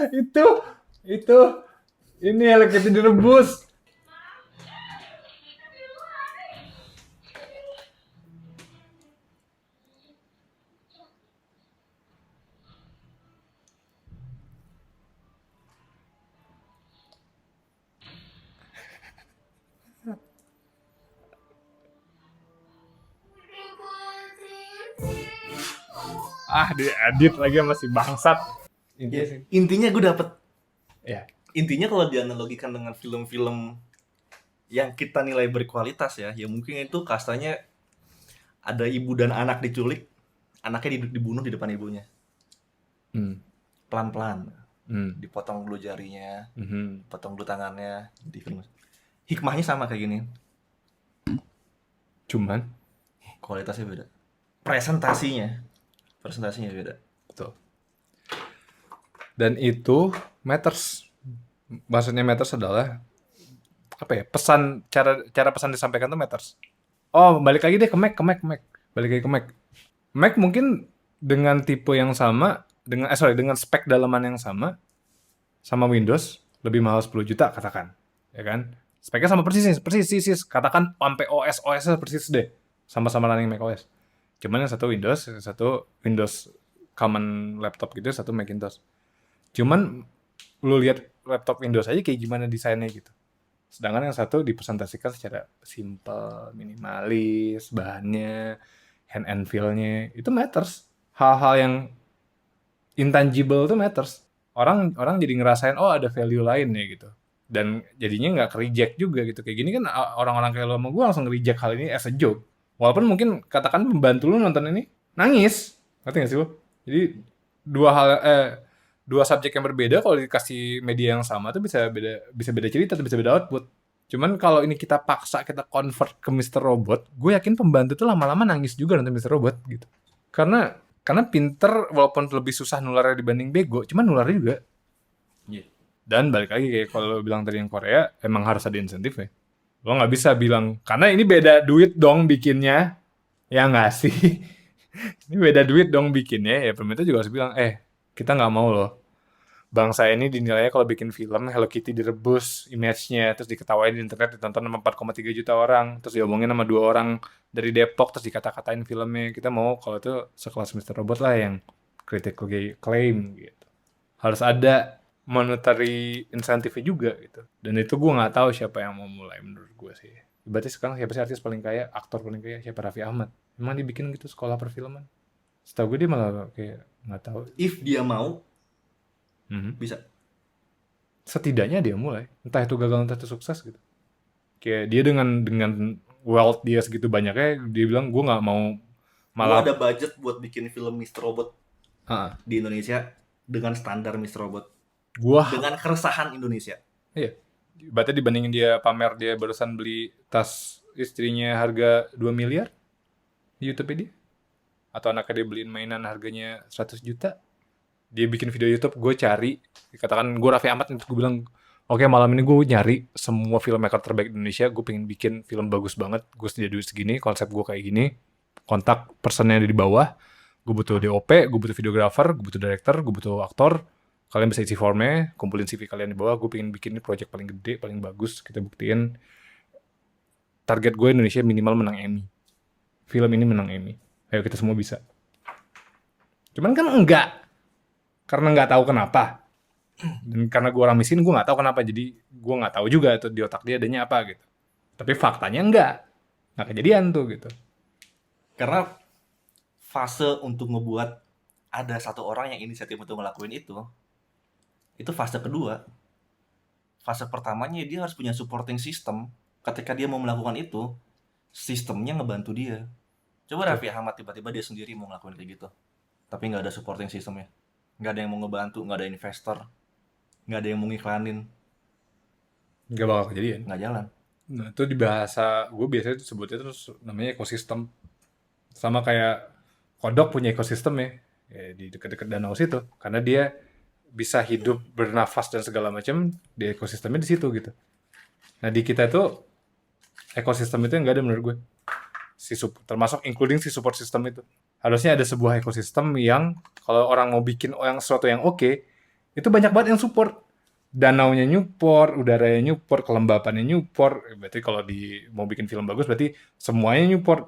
itu itu ini Hello Kitty direbus. Diedit lagi masih bangsat. Intinya sih. intinya gue dapet. Ya. Intinya kalau dianalogikan dengan film-film yang kita nilai berkualitas ya mungkin itu kastanya ada ibu dan anak diculik, anaknya dibunuh di depan ibunya. Hmm. Pelan-pelan. Hmm. Dipotong dulu jarinya, Mhm. potong dulu tangannya, di film. Hikmahnya sama kayak gini. Cuman Kualitasnya beda. Presentasinya beda. betul. Dan itu matters. Maksudnya matters adalah apa ya? Pesan cara pesan disampaikan tuh matters. Oh, balik lagi deh ke Mac. Balik lagi ke Mac. Mac mungkin dengan tipe yang sama, dengan spek dalaman yang sama Windows lebih mahal 10 juta katakan, ya kan? Speknya sama persis, katakan sampai OS-nya persis deh, sama-sama running Mac OS. Cuman yang satu Windows, yang satu Windows common laptop gitu, satu Macintosh. Cuman lu lihat laptop Windows aja kayak gimana desainnya gitu. Sedangkan yang satu dipresentasikan secara simple, minimalis, bahannya, hand and feel-nya, itu matters. Hal-hal yang intangible itu matters. Orang jadi ngerasain, oh ada value lain ya gitu. Dan jadinya nggak ke-reject juga gitu. Kayak gini kan orang-orang kayak lo sama gue langsung nge-reject hal ini as a joke. Walaupun mungkin katakan pembantu lu nonton ini nangis. Ngerti gak sih lo? Jadi dua subjek yang berbeda kalau dikasih media yang sama tuh bisa beda cerita tuh, bisa beda output. Cuman kalau ini kita paksa kita convert ke Mr. Robot, gue yakin pembantu tuh lama-lama nangis juga nonton Mr. Robot gitu. Karena pinter walaupun lebih susah nularnya dibanding bego, cuman nularnya juga. Iya. Dan balik lagi kayak kalau lo bilang tadi yang Korea, emang harus ada insentif ya. Lo nggak bisa bilang, karena ini beda duit dong bikinnya. Ya nggak sih? Ini beda duit dong bikinnya. Ya pemerintah juga harus bilang, kita nggak mau loh. Bangsa ini dinilainya kalau bikin film Hello Kitty direbus image-nya, terus diketawain di internet, ditonton sama 4,3 juta orang, terus diomongin sama 2 orang dari Depok, terus dikata-katain filmnya. Kita mau kalau itu sekelas Mr. Robot lah yang critically claim gitu. Harus ada monetary insentifnya juga gitu. Dan itu gue nggak tahu siapa yang mau mulai menurut gue sih. Berarti sekarang siapa sih artis paling kaya, aktor paling kaya, siapa? Raffi Ahmad. Emang dibikin gitu sekolah perfilman? Setahu gue dia malah kayak nggak tahu. If dia mau, Mhm. bisa. Setidaknya dia mulai, entah itu gagal entah itu sukses gitu. Kayak dia dengan wealth dia segitu banyaknya, dia bilang gue nggak mau Lu malah. ada budget buat bikin film Mr. Robot Ah, di Indonesia dengan standar Mr. Robot, gue dengan keresahan Indonesia. iya. Berarti dibandingin dia pamer dia barusan beli tas istrinya harga 2 miliar di YouTube dia, atau anaknya dia beliin mainan harganya 100 juta. Dia bikin video YouTube, gue cari, katakan gue Raffi Ahmad, gue bilang, oke, malam ini gue nyari semua filmmaker terbaik di Indonesia, gue pengen bikin film bagus banget, gue sedia duit segini, konsep gue kayak gini, kontak personnya di bawah, gue butuh DOP, gue butuh videographer, gue butuh director, gue butuh aktor, kalian bisa isi formnya, kumpulin CV kalian di bawah, gue pengen bikin ini project paling gede, paling bagus, kita buktiin, target gue Indonesia minimal menang Emmy, film ini menang Emmy, ayo kita semua bisa. Cuman kan enggak, karena nggak tahu kenapa, dan karena gue orang miskin gue nggak tahu kenapa, jadi gue nggak tahu juga tuh di otak dia adanya apa gitu. Tapi faktanya nggak kejadian tuh gitu. Karena fase untuk ngebuat ada satu orang yang inisiatif untuk ngelakuin itu fase kedua. Fase pertamanya dia harus punya supporting system. Ketika dia mau melakukan itu, sistemnya ngebantu dia. Coba Raffi Ahmad tiba-tiba dia sendiri mau ngelakuin kayak gitu. tapi nggak ada supporting systemnya, nggak ada yang mau ngebantu, nggak ada investor, nggak ada yang mau ngiklanin, Nggak bakal kejadian. nggak jalan. Nah, itu di bahasa gue biasanya tuh sebutnya terus namanya ekosistem. Sama kayak kodok punya ekosistem ya di dekat-dekat danau situ. Karena dia bisa hidup, bernafas dan segala macam di ekosistemnya di situ gitu. Nah, di kita tuh ekosistem itu yang nggak ada menurut gue. Termasuk including si support system itu. Harusnya ada sebuah ekosistem yang kalau orang mau bikin yang sesuatu yang oke, itu banyak banget yang support. Danaunya nyupport, udaranya nyupport, kelembapannya nyupport. Berarti kalau mau bikin film bagus berarti semuanya nyupport.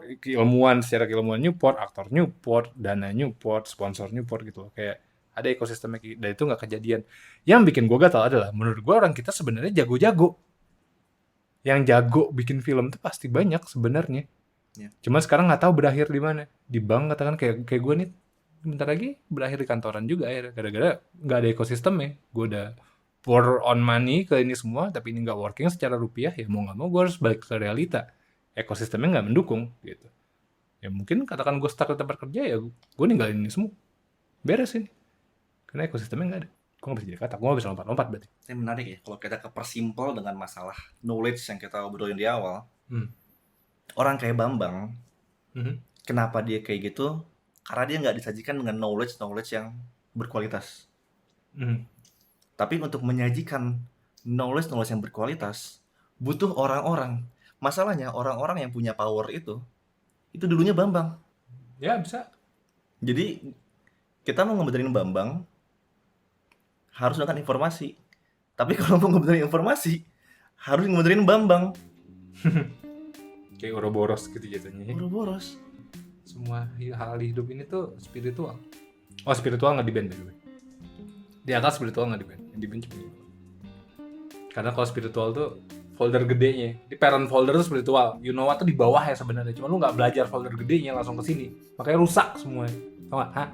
Secara keilmuan nyupport, aktor nyupport, dana nyupport, sponsor nyupport gitu loh. Kayak ada ekosistemnya dan itu nggak kejadian. Yang bikin gue gatal adalah menurut gue orang kita sebenarnya jago-jago. Yang jago bikin film tuh pasti banyak sebenarnya. Ya. Cuma sekarang nggak tahu berakhir di mana. Di bank katakan kayak gue nih bentar lagi berakhir di kantoran juga akhirnya. Gara-gara nggak ada ekosistemnya. Gue udah pour on money ke ini semua, tapi ini nggak working secara rupiah, ya mau nggak mau gue harus balik ke realita. Ekosistemnya nggak mendukung, gitu. Ya mungkin katakan gue stuck di tempat kerja, ya gue ninggalin ini semua. Beres ini. Karena ekosistemnya nggak ada. Gue nggak bisa jadi kata, gue nggak bisa lompat-lompat berarti. Ini menarik ya, kalau kita kepersimpel dengan masalah knowledge yang kita obrolin di awal. Orang kayak Bambang, kenapa dia kayak gitu? Karena dia nggak disajikan dengan knowledge yang berkualitas. Tapi untuk menyajikan knowledge yang berkualitas, butuh orang-orang. Masalahnya orang-orang yang punya power itu dulunya Bambang. Ya bisa. Jadi kita mau ngebenerin Bambang, harus dengan informasi. Tapi kalau mau ngebenerin informasi, harus ngebenerin Bambang. Kayak Ouroboros gitu jatuhnya. Boros. Semua hal di hidup ini tuh spiritual. Oh, spiritual nggak di-ban by the way. Di atas spiritual nggak di-ban. Yang di-ban cuma ini. Karena kalau spiritual tuh folder gedenya. Di parent folder tuh spiritual. You know what tuh di bawah ya sebenarnya. Cuma lu nggak belajar folder gedenya langsung ke sini. Makanya rusak semuanya. Tau nggak? Hah?